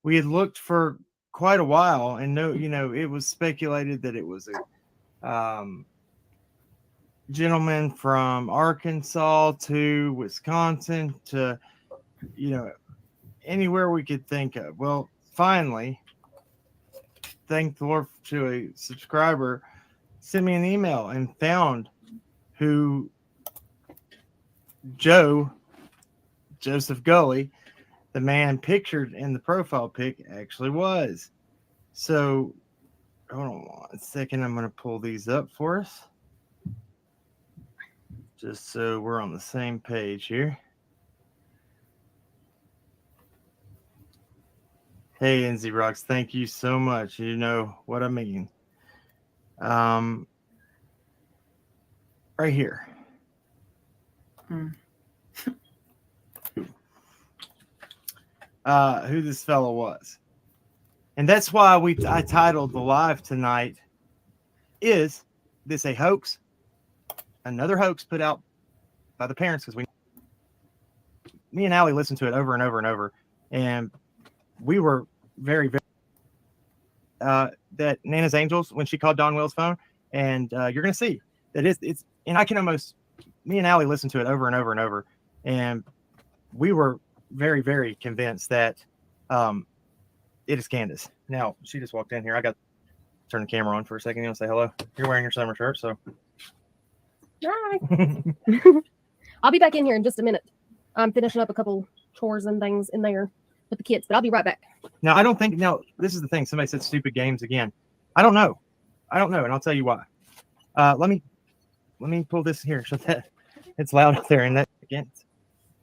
we had looked for quite a while, and it was speculated that it was a gentleman from Arkansas to Wisconsin to anywhere we could think of. Well, finally, thank the Lord, to a subscriber sent me an email and found who Joseph Gulley, the man pictured in the profile pic, actually was. So hold on 1 second. I'm going to pull these up for us, just so we're on the same page here. Hey, NZ Rocks, thank you so much. You know what I mean. Right here. Who this fellow was. And that's why I titled the live tonight, Is This a Hoax? Another hoax put out by the parents, because me and Allie listened to it over and over and over, and we were very, very that Nana's Angels, when she called Don Wells' phone, and you're going to see that it's and I can almost, me and Allie listened to it over and over and over, and we were very, very convinced that it is Candace. Now, she just walked in here. I got to turn the camera on for a second. You want to say hello? You're wearing your summer shirt, so.
Hi. I'll be back in here in just a minute. I'm finishing up a couple chores and things in there with the kids, but I'll be right back.
Now, I don't think, this is the thing. Somebody said stupid games again. I don't know, and I'll tell you why. Let me pull this here so that it's loud out there, and that again.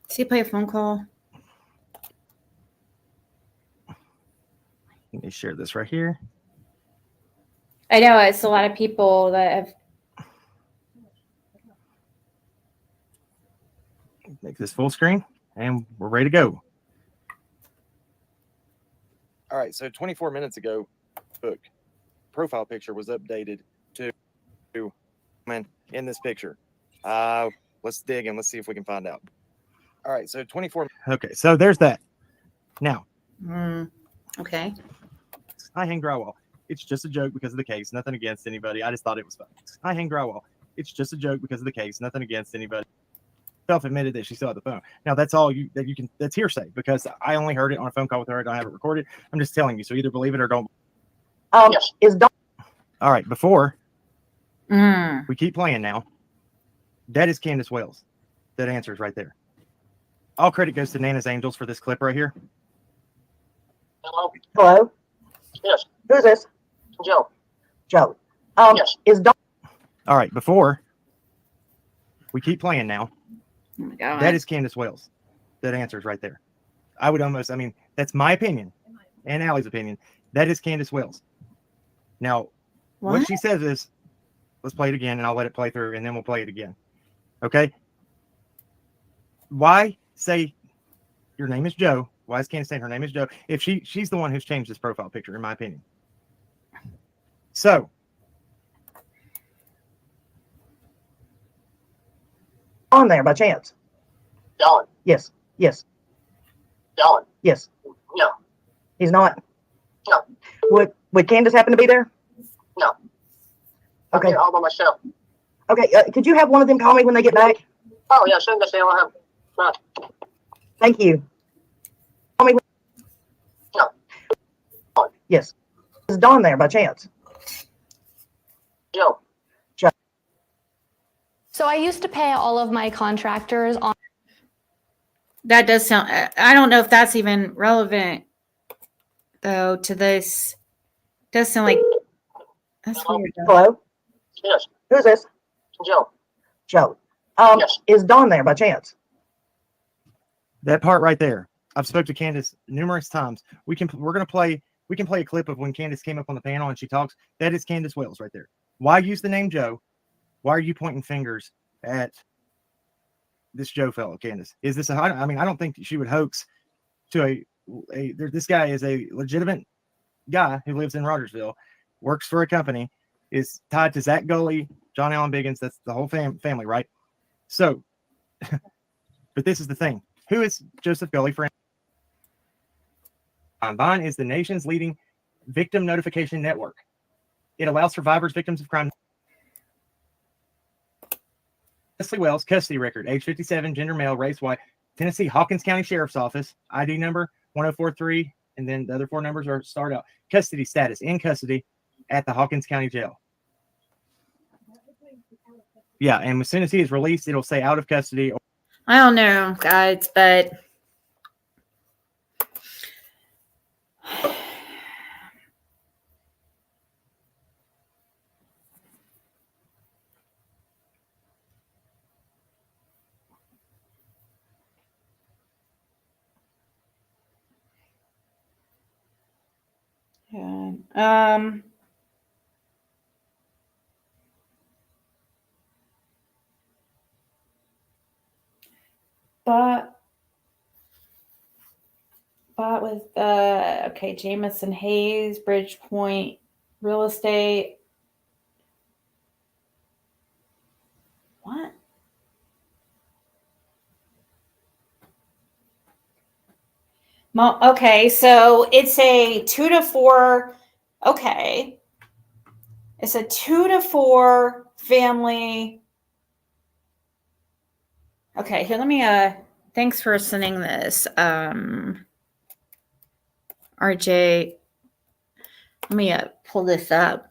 See, play a phone call.
Let me share this right here.
I know it's a lot of people that have.
Make this full screen, and we're ready to go. All right, so 24 minutes ago, book profile picture was updated to in this picture. Let's dig and let's see if we can find out. All right, so 24. Okay, so there's that. Now.
Okay.
I hang drywall. It's just a joke because of the case. Nothing against anybody. I just thought it was funny. I hang drywall. It's just a joke because of the case. Nothing against anybody. Self-admitted that she still had the phone. Now that's all you can. That's hearsay because I only heard it on a phone call with her. I don't have it recorded. I'm just telling you. So either believe it or don't.
Yes.
All right. Before we keep playing now, that is Candace Wells. That answer is right there. All credit goes to Nana's Angels for this clip right here.
Hello.
Hello?
Yes.
Who's this?
Joe.
Joe.
Yes.
Is Don?
All right. Before we keep playing now,
Oh my God.
that is Candace Wells. That answer is right there. I would almost, that's my opinion and Allie's opinion. That is Candace Wells. Now, what she says is, let's play it again and I'll let it play through and then we'll play it again. Okay? Why say your name is Joe? Why is Candace saying her name is Joe? If she's the one who's changed this profile picture, in my opinion. So,
On there by chance?
Don.
Yes. Yes.
Don.
Yes.
No.
He's not.
No.
Would Candace happen to be there?
No. I'm
Okay.
here all by myself.
Okay. Could you have one of them call me when they get back?
Oh yeah, soon as they all have. Right.
Thank you. Call me.
No. Don.
Yes. Is Dawn there by chance?
Joe.
So I used to pay all of my contractors on.
That does sound. I don't know if that's even relevant, though. To this, does sound like that's weird. Though.
Hello.
Yes.
Who's this?
Joe.
Joe.
Yes.
Is Dawn there by chance?
That part right there. I've spoke to Candace numerous times. We can play a clip of when Candace came up on the panel and she talks. That is Candace Wells right there. Why use the name Joe? Why are you pointing fingers at this Joe fellow, Candace? Is this I mean, I don't think she would hoax to this guy is a legitimate guy who lives in Rogersville, works for a company, is tied to Zach Gulley, John Allen Biggins. That's the whole family, right? So, but this is the thing. Who is Joseph Gulley for? Vine is the nation's leading victim notification network. It allows survivors, victims of crime. Leslie Wells, custody record, age 57, gender male, race white, Tennessee, Hawkins County Sheriff's Office, ID number 1043, and then the other four numbers are start out. Custody status, in custody at the Hawkins County Jail. Yeah, and as soon as he is released, it'll say out of custody.
I don't know, guys, but yeah. Bought with okay, Jamison Hayes, Bridgepoint Real Estate. What? Okay, so it's a 2 to 4. Okay. It's a 2 to 4 family. Okay, here, let me thanks for sending this. RJ, let me pull this up.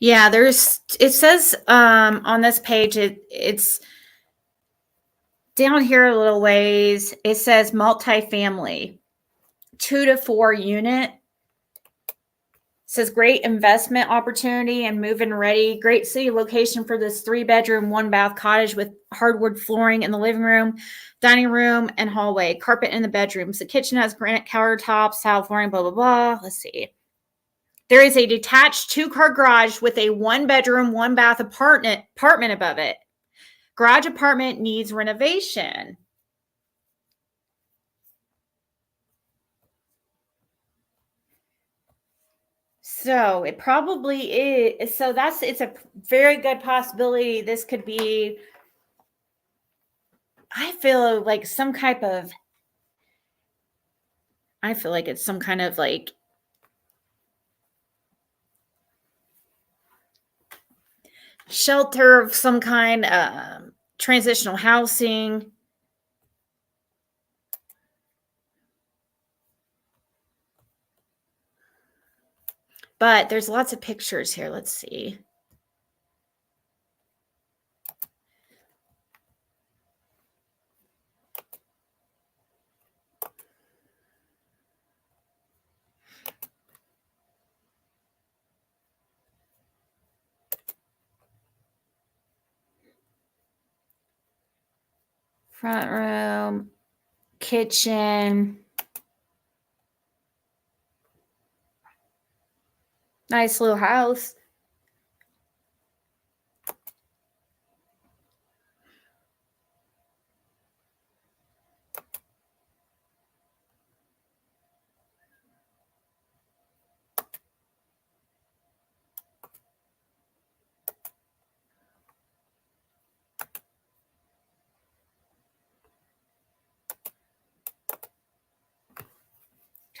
Yeah, it says on this page, it's down here a little ways. It says multifamily, 2 to 4 unit. It says great investment opportunity and move-in ready. Great city location for this 3-bedroom, 1-bath cottage with hardwood flooring in the living room, dining room, and hallway. Carpet in the bedrooms. The kitchen has granite countertops, tile flooring, blah, blah, blah. Let's see. There is a detached 2-car garage with a 1-bedroom, 1-bath apartment above it. Garage apartment needs renovation. So it probably is. So it's a very good possibility. This could be, I feel like it's some kind of like shelter of some kind, transitional housing. But there's lots of pictures here. Let's see. Front room, kitchen. Nice little house.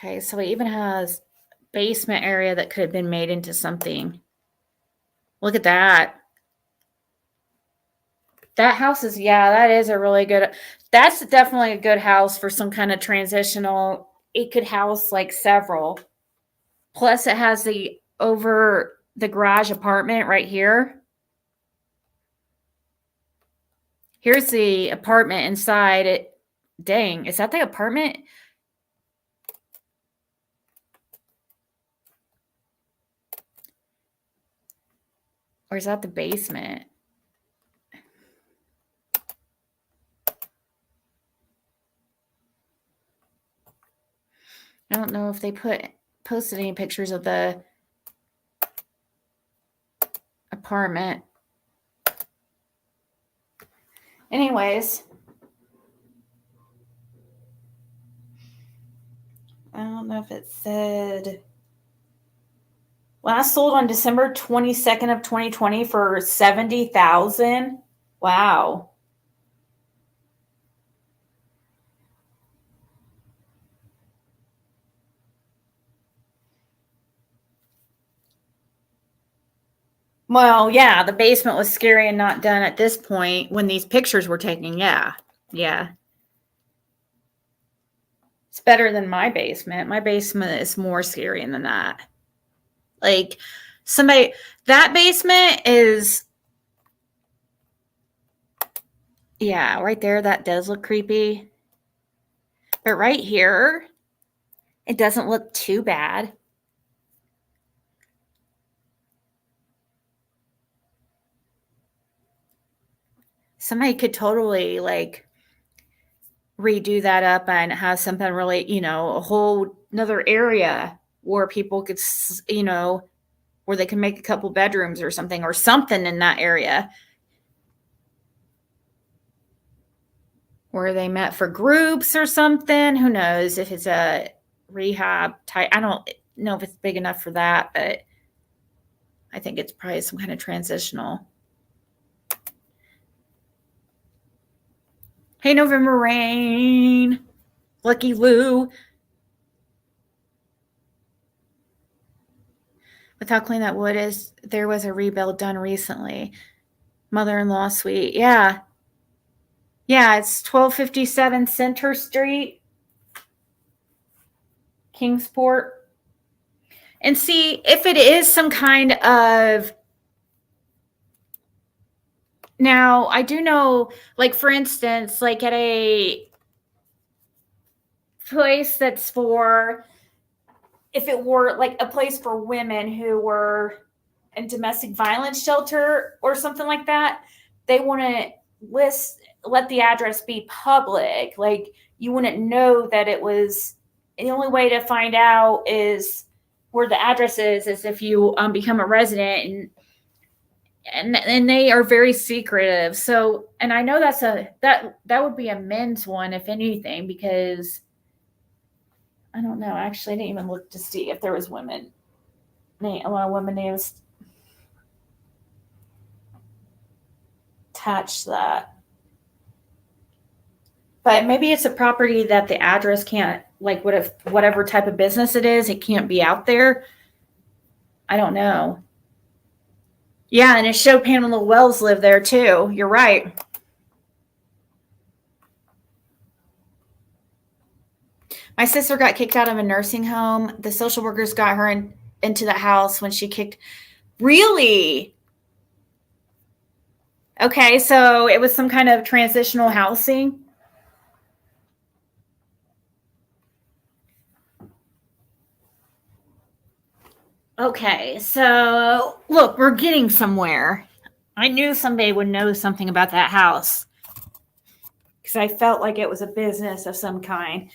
Okay, so it even has basement area that could have been made into something. Look at that. That house is, yeah, that is a really good, that's definitely a good house for some kind of transitional. It could house like several. Plus it has the over the garage apartment right here. Here's the apartment inside it. Dang, is that the apartment? Or is that the basement? I don't know if they posted any pictures of the apartment. Anyways, I don't know if it said last sold on December 22nd of 2020 for $70,000. Wow. Well, yeah, the basement was scary and not done at this point when these pictures were taken. Yeah. Yeah. It's better than my basement. My basement is more scary than that. Like that basement is, yeah, right there. That does look creepy. But right here, it doesn't look too bad. Somebody could totally like redo that up and have something really, a whole another area where people could, where they can make a couple bedrooms or something in that area where they met for groups or something. Who knows if it's a rehab type. I don't know if it's big enough for that, but I think it's probably some kind of transitional. Hey, November Rain. Lucky Lou. With how clean that wood is, there was a rebuild done recently. Mother-in-law suite. Yeah. Yeah, it's 1257 Center Street, Kingsport. And see, if it is some kind of, now I do know, like for instance, like at a place that's for, if it were like a place for women who were in domestic violence shelter or something like that, they wouldn't let the address be public. Like you wouldn't know that it was, the only way to find out is where the address is if you become a resident, and they are very secretive. So, and I know that would be a men's one if anything, because I don't know. Actually, I didn't even look to see if there was women. A lot of women names attached to that. But maybe it's a property that the address can't, like whatever type of business it is, it can't be out there. I don't know. Yeah, and it showed Pamela Wells lived there too. You're right. My sister got kicked out of a nursing home. The social workers got her into the house when she kicked. Really? Okay, so it was some kind of transitional housing. Okay, so look, we're getting somewhere. I knew somebody would know something about that house because I felt like it was a business of some kind.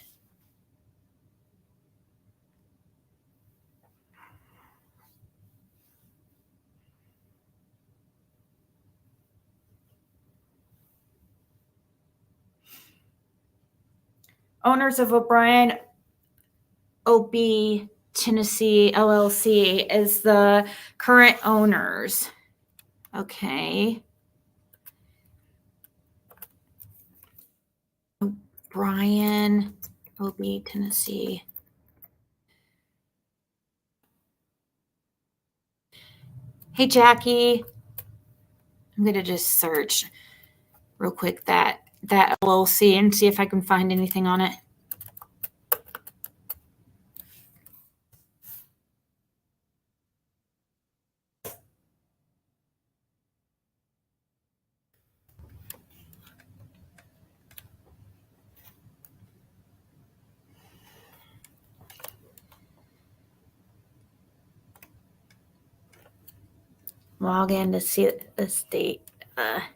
Owners of O'Brien OB Tennessee LLC is the current owners. Okay. O'Brien OB Tennessee. Hey, Jackie. I'm going to just search real quick that LLC and see if I can find anything on it. Log in to see the state. It's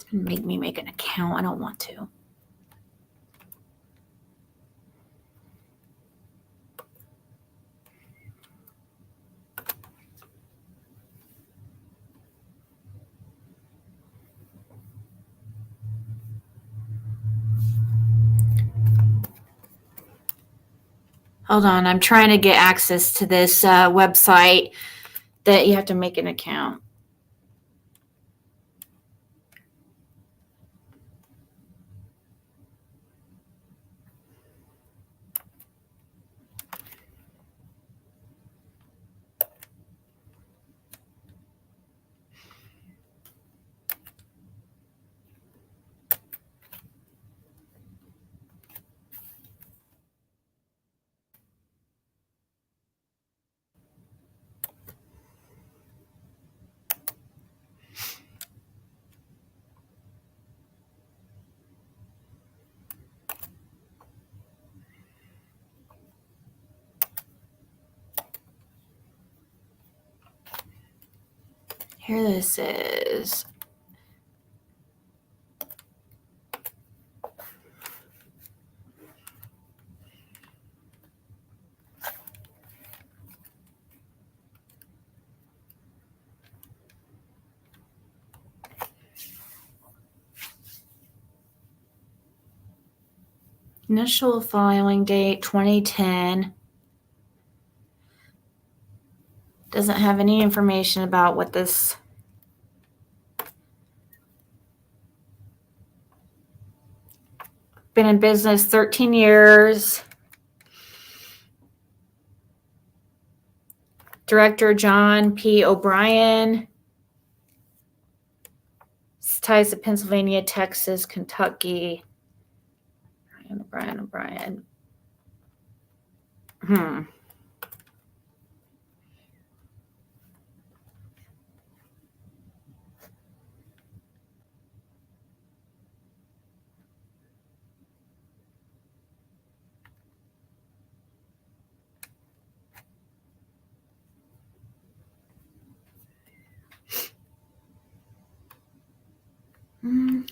going to make me make an account. I don't want to. Hold on, I'm trying to get access to this website that you have to make an account. Here this is. Initial filing date 2010. Doesn't have any information about what this. Been in business 13 years. Director John P. O'Brien. Ties to Pennsylvania, Texas, Kentucky. O'Brien.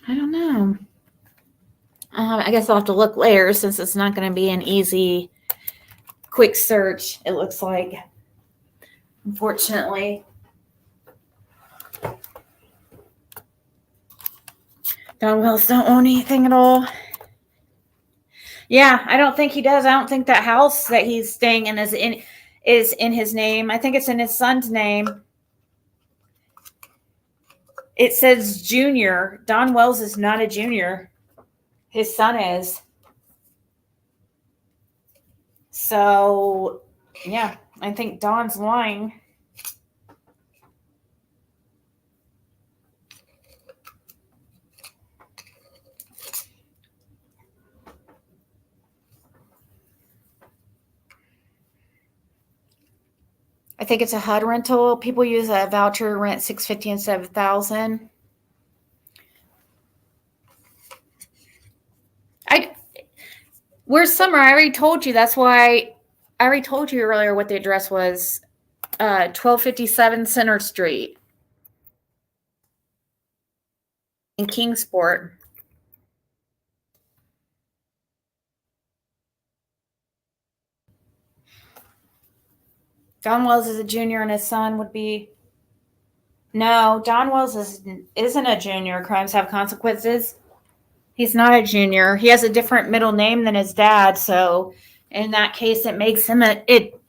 I don't know. I guess I'll have to look later since it's not going to be an easy, quick search, it looks like. Unfortunately. Don Wells don't own anything at all. Yeah, I don't think he does. I don't think that house that he's staying in is in his name. I think it's in his son's name. It says junior. Don Wells is not a junior. His son is. So, yeah, I think Don's lying. I think it's a HUD rental. People use a voucher rent $650 instead of $1,000. Where's Summer? I already told you. That's why I already told you earlier what the address was. 1257 Center Street in Kingsport. Don Wells is a junior and his son would be. No, Don Wells isn't a junior. Crimes have consequences. He's not a junior. He has a different middle name than his dad. So in that case, it makes him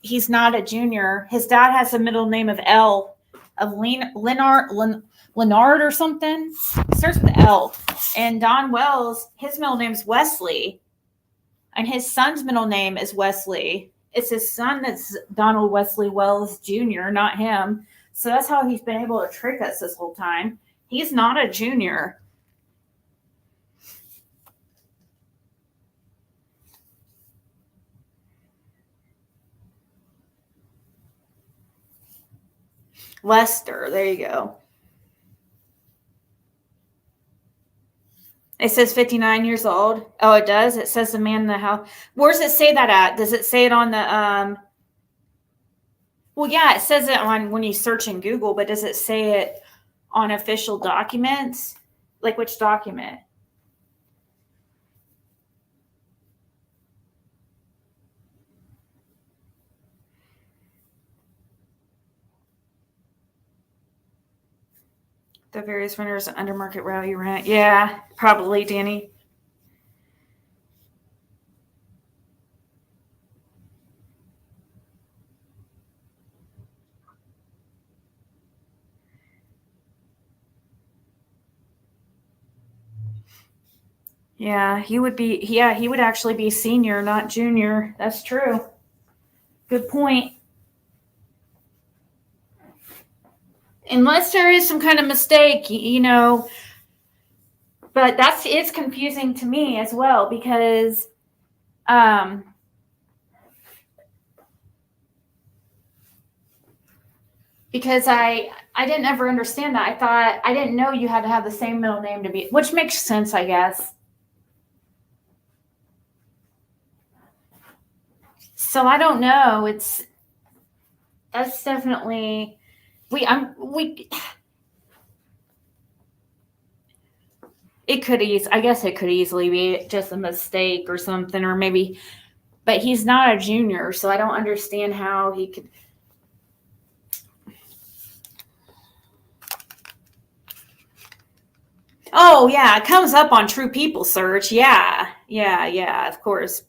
he's not a junior. His dad has a middle name of L. of Leonard or something. It starts with L. And Don Wells, his middle name is Wesley. And his son's middle name is Wesley. It's his son that's Donald Wesley Wells Jr., not him. So that's how he's been able to trick us this whole time. He's not a junior. Lester, there you go. It says 59 years old. Oh, it does? It says the man in the house. Where does it say that at? Does it say it on the, well, yeah, it says it on when you search in Google, but does it say it on official documents? Like which document? The various renters under market value rent. Yeah, probably, Danny. Yeah, he would be, yeah, he would actually be senior, not junior. That's true. Good point. Unless there is some kind of mistake, you know, but it's confusing to me as well because, because I didn't ever understand that. I didn't know you had to have the same middle name to be, which makes sense, I guess. So I don't know. That's definitely, I guess it could easily be just a mistake or something, or maybe, but he's not a junior, so I don't understand how he could. Oh yeah, it comes up on True People search. Yeah, of course.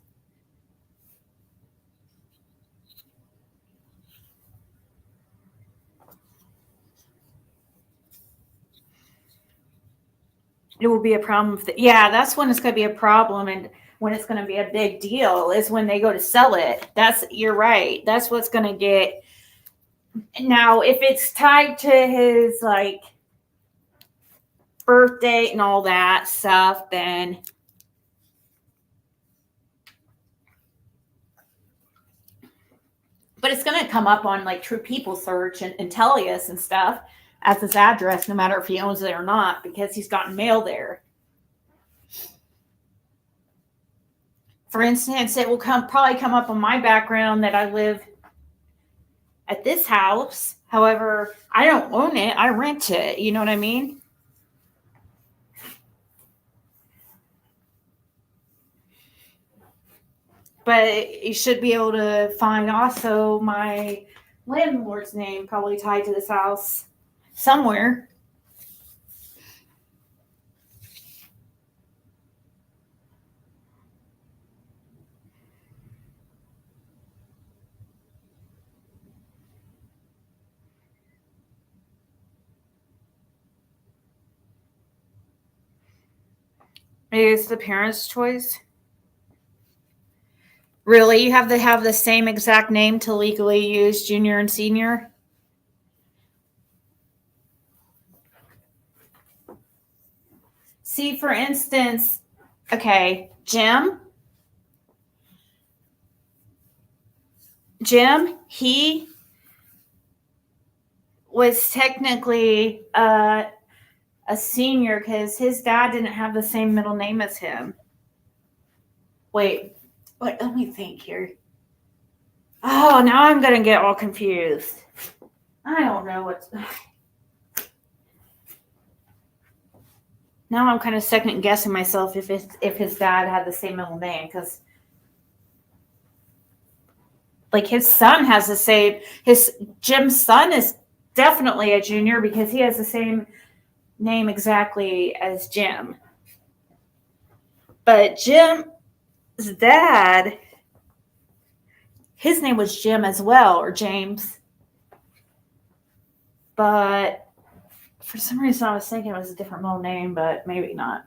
It will be a problem. Yeah, that's when it's going to be a problem, and when it's going to be a big deal is when they go to sell it. You're right. That's what's going to get. Now, if it's tied to his like birth date and all that stuff, then but it's going to come up on like True People search and alias and stuff as his address, no matter if he owns it or not, because he's gotten mail there. For instance, it will probably come up on my background that I live at this house. However, I don't own it. I rent it. You know what I mean? But you should be able to find also my landlord's name probably tied to this house somewhere. It's the parents' choice. Really? You have to have the same exact name to legally use junior and senior? See, for instance, okay, Jim, he was technically a senior because his dad didn't have the same middle name as him. Wait, let me think here. Oh, now I'm going to get all confused. I don't know what's... Now I'm kind of second guessing myself if his dad had the same middle name, because like his son has the same, Jim's son is definitely a junior because he has the same name exactly as Jim. But Jim's dad, his name was Jim as well, or James. but for some reason I was thinking it was a different middle name, but maybe not.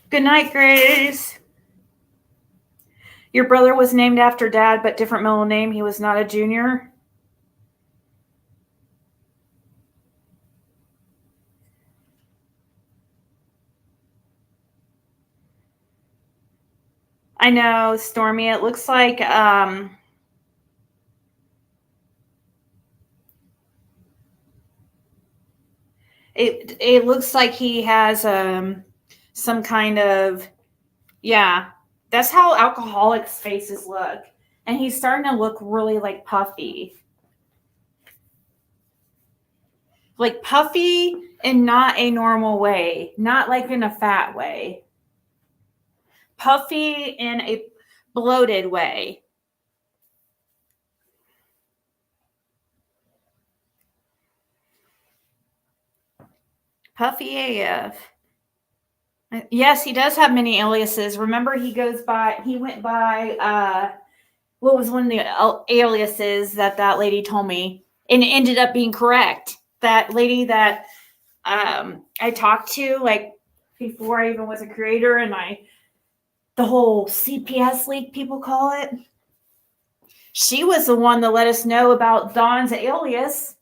Good night, Grace. Your brother was named after dad, but different middle name. He was not a junior. I know, Stormy. It looks like it looks like he has some kind of, yeah. That's how alcoholics' faces look. And he's starting to look really like puffy. Like puffy in not a normal way. Not like in a fat way. Puffy in a bloated way. Puffy AF. Yes, he does have many aliases. Remember, he went by, what was one of the aliases that lady told me? And it ended up being correct. That lady that I talked to, like, before I even was a creator, and the whole CPS leak, people call it. She was the one that let us know about Don's alias.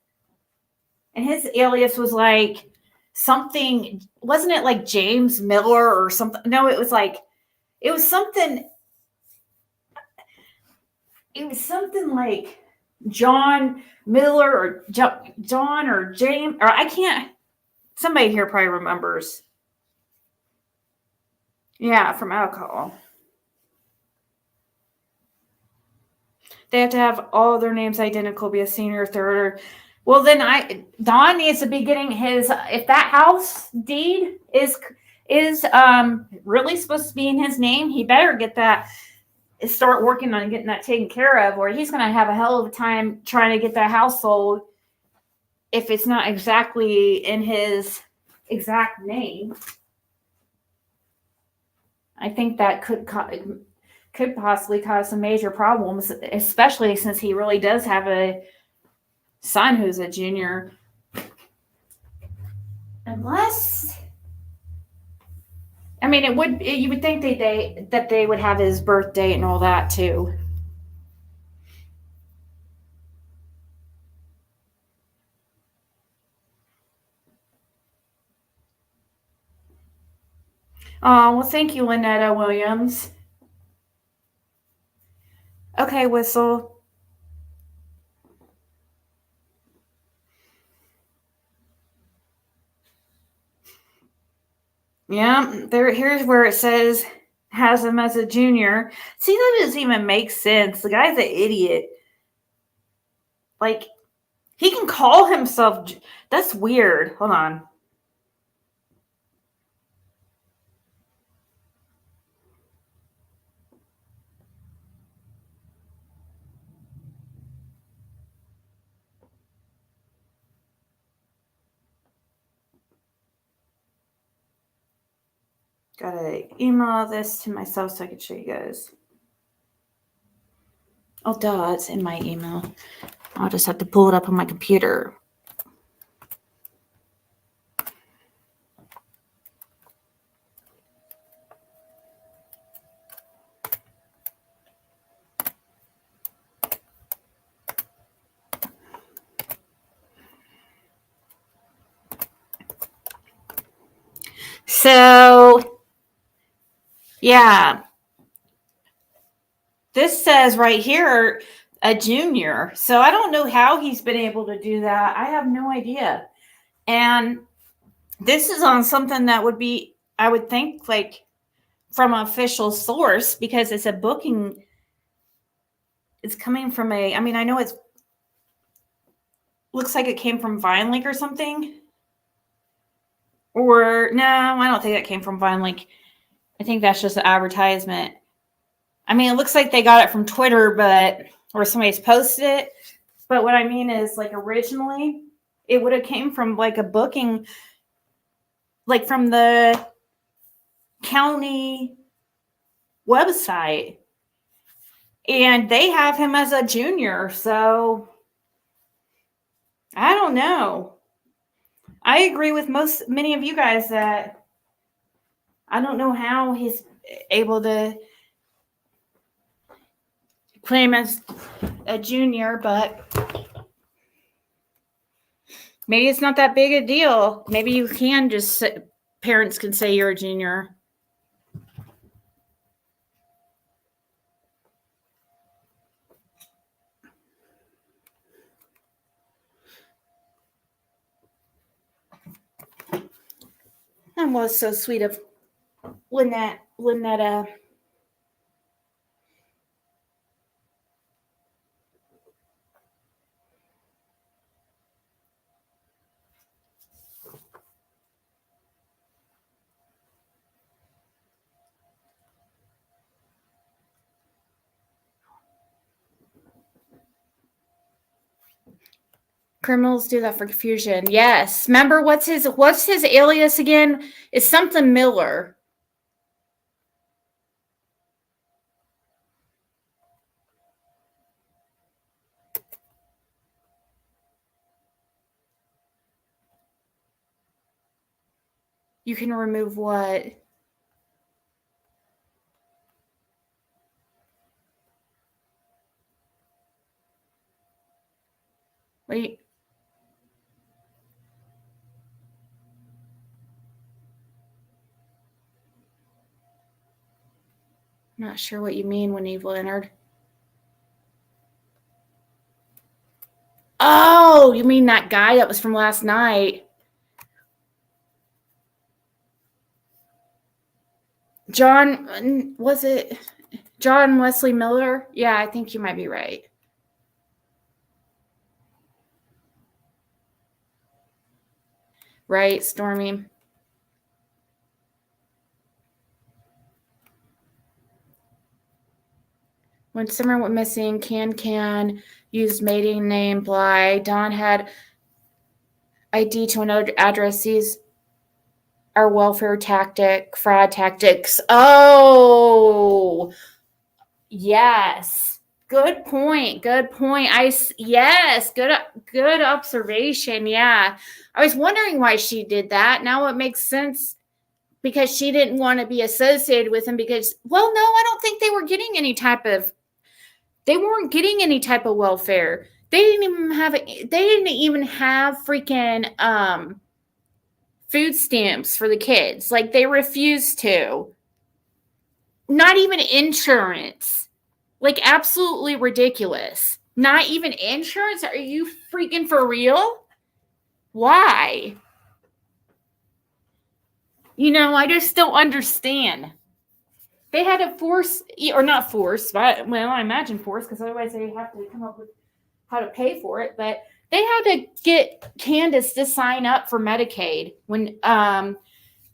And his alias was like something, wasn't it like James Miller or something? No, it was something like John Miller or John or James, or I can't, somebody here probably remembers. Yeah, from alcohol. They have to have all their names identical, be a senior, third. Well, then Don needs to be getting his, if that house deed is really supposed to be in his name, he better get that, start working on getting that taken care of, or he's going to have a hell of a time trying to get that house sold if it's not exactly in his exact name. I think that could possibly cause some major problems, especially since he really does have a son who's a junior. Unless, I mean, you would think that they would have his birth date and all that too. Oh, well, thank you, Lynetta Williams. Okay, Whistle. Yeah, here's where it says has him as a junior. See, that doesn't even make sense. The guy's an idiot. Like, he can call himself. That's weird. Hold on. Gotta email this to myself so I can show you guys. Oh, duh, it's in my email. I'll just have to pull it up on my computer. So, yeah. This says right here, a junior. So I don't know how he's been able to do that. I have no idea. And this is on something that would be, I would think, like from an official source, because it's a booking. It's coming from I know it's, looks like it came from VineLink or something. Or no, I don't think that came from VineLink. I think that's just an advertisement. I mean, it looks like they got it from Twitter, or somebody's posted it. But what I mean is, like, originally, it would have came from like a booking, like from the county website. And they have him as a junior, so I don't know. I agree with many of you guys that I don't know how he's able to claim as a junior, but maybe it's not that big a deal. Maybe you can just, parents can say you're a junior. That was so sweet of Lynette. Criminals do that for confusion. Yes. Remember what's his alias again? It's something Miller. You can remove what? Wait. I'm not sure what you mean when evil entered. Oh, you mean that guy that was from last night? John, was it John Wesley Miller? Yeah, I think you might be right. Right, Stormy? When Summer went missing, Can used maiden name Bly. Don had ID to another address. These are welfare fraud tactics. Oh, yes. Good point. Yes, good observation. Yeah. I was wondering why she did that. Now it makes sense, because she didn't want to be associated with him because, well, no, I don't think they weren't getting any type of welfare. They didn't even have freaking food stamps for the kids. Like, they refused to. Not even insurance. Like, absolutely ridiculous. Not even insurance? Are you freaking for real? Why? I just don't understand. They had to force, or not force, but, well, I imagine force, because otherwise they have to come up with how to pay for it. But they had to get Candace to sign up for Medicaid when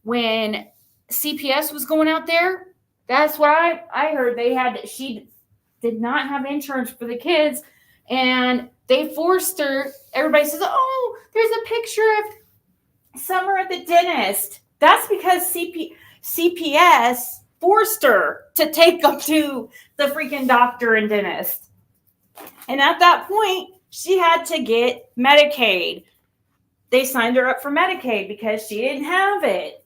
CPS was going out there. That's what I heard. She did not have insurance for the kids, and they forced her. Everybody says, "Oh, there's a picture of Summer at the dentist." That's because CPS forced her to take them to the freaking doctor and dentist. And at that point, she had to get Medicaid. They signed her up for Medicaid because she didn't have it.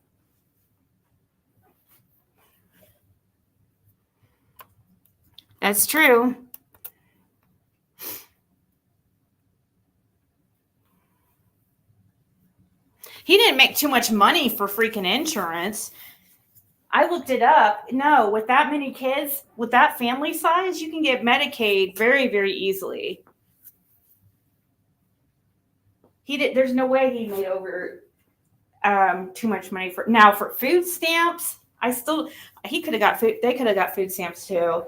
That's true. He didn't make too much money for freaking insurance. I looked it up. No, with that many kids, with that family size, you can get Medicaid very, very easily. There's no way he made over too much money for food stamps. He could have got food. They could have got food stamps too.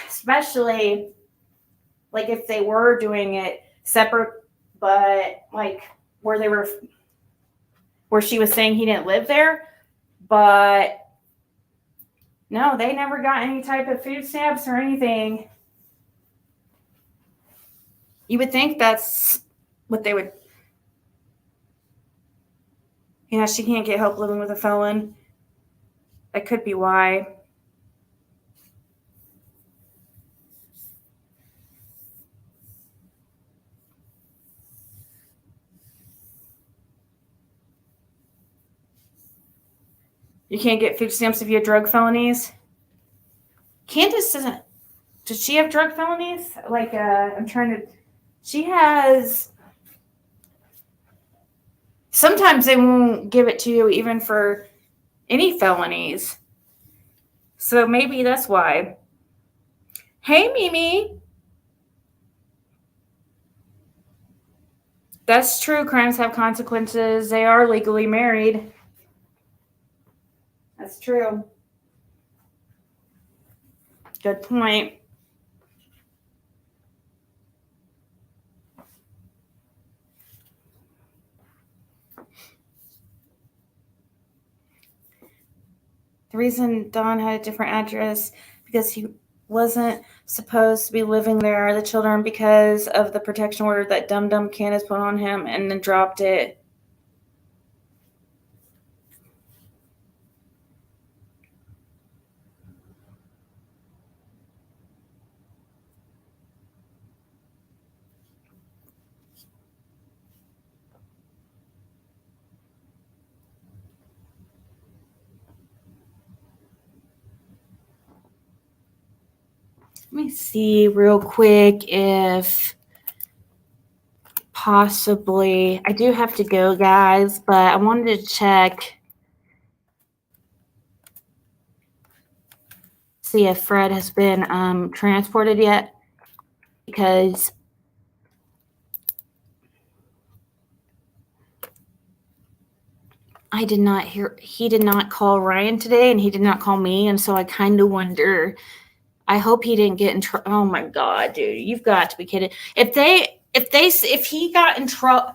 Especially like if they were doing it separate, but like where she was saying he didn't live there. But no, they never got any type of food stamps or anything. You would think that's what they would. Yeah, she can't get help living with a felon. That could be why. You can't get food stamps if you have drug felonies. Candace doesn't. Does she have drug felonies? Like, I'm trying to. She has. Sometimes they won't give it to you even for any felonies. So maybe that's why. Hey, Mimi. That's true. Crimes have consequences. They are legally married. That's true. Good point. The reason Don had a different address because he wasn't supposed to be living there. The children, because of the protection order that dumb Candace put on him, and then dropped it. Let me see real quick if possibly, I do have to go, guys, but I wanted to check, see if Fred has been transported yet, because I did not hear, he did not call Ryan today, and he did not call me, and so I kind of wonder. I hope he didn't get in trouble. Oh my God, dude, you've got to be kidding. If he got in trouble,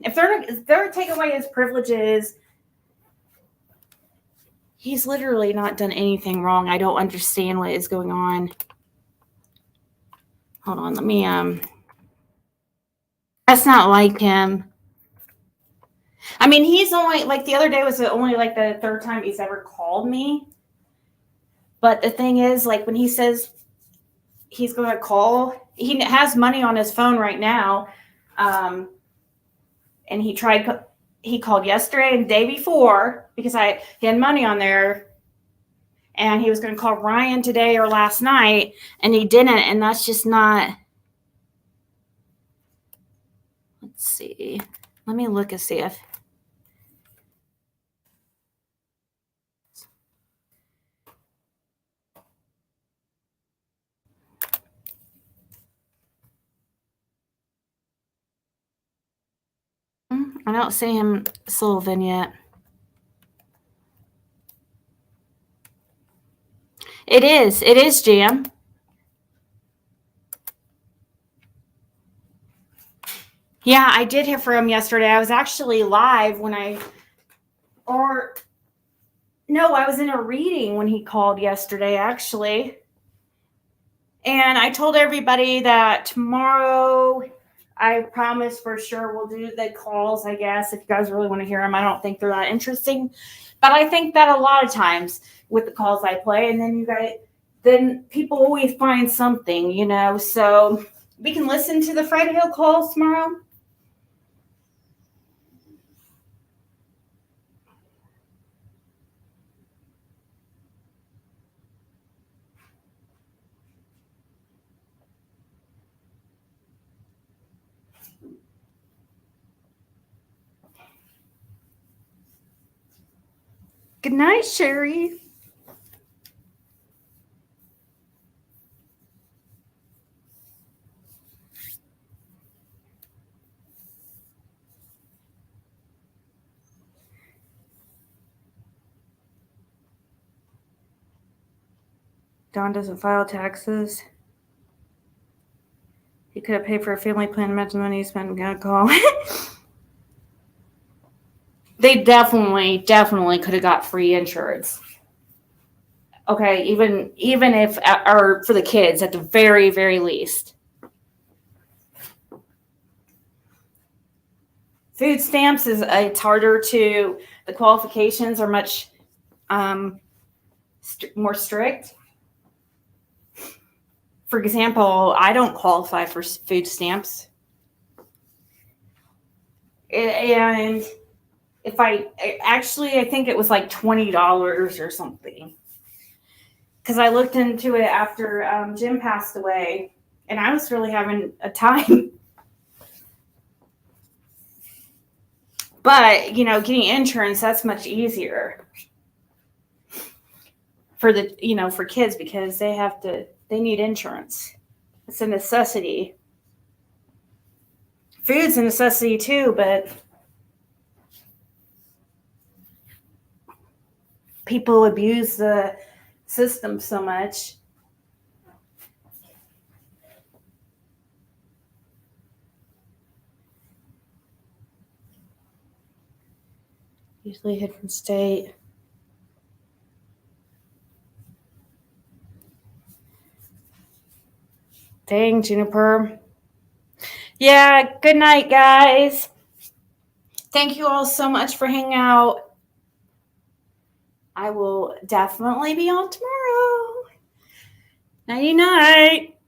if they're taking away his privileges, he's literally not done anything wrong. I don't understand what is going on. Hold on, let me, that's not like him. I mean, he's only, like, the other day was only, like, the third time he's ever called me. But the thing is, like, when he says he's going to call, he has money on his phone right now. And he called yesterday and the day before because he had money on there. And he was going to call Ryan today or last night, and he didn't. And that's just not. Let's see. Let me look and see if. I don't see him, Sullivan, yet. It is Jam. Yeah, I did hear from him yesterday. I was actually live when I was in a reading when he called yesterday, actually. And I told everybody that tomorrow, I promise for sure we'll do the calls, I guess, if you guys really want to hear them. I don't think they're that interesting. But I think that a lot of times with the calls I play, and then people always find something, you know. So we can listen to the Fred Hill calls tomorrow. Good night, Sherry. Don doesn't file taxes. He could have paid for a family plan. Imagine the money he spent on a call. They definitely could have got free insurance. Okay, even if, or for the kids at the very, very least. Food stamps it's harder to, the qualifications are much more strict. For example, I don't qualify for food stamps. And I think it was like $20 or something. Because I looked into it after Jim passed away, and I was really having a time. But, getting insurance, that's much easier for for kids because they need insurance. It's a necessity. Food's a necessity too, but people abuse the system so much. Usually hid from state. Dang, Juniper. Yeah, good night, guys. Thank you all so much for hanging out. I will definitely be on tomorrow. Nighty night.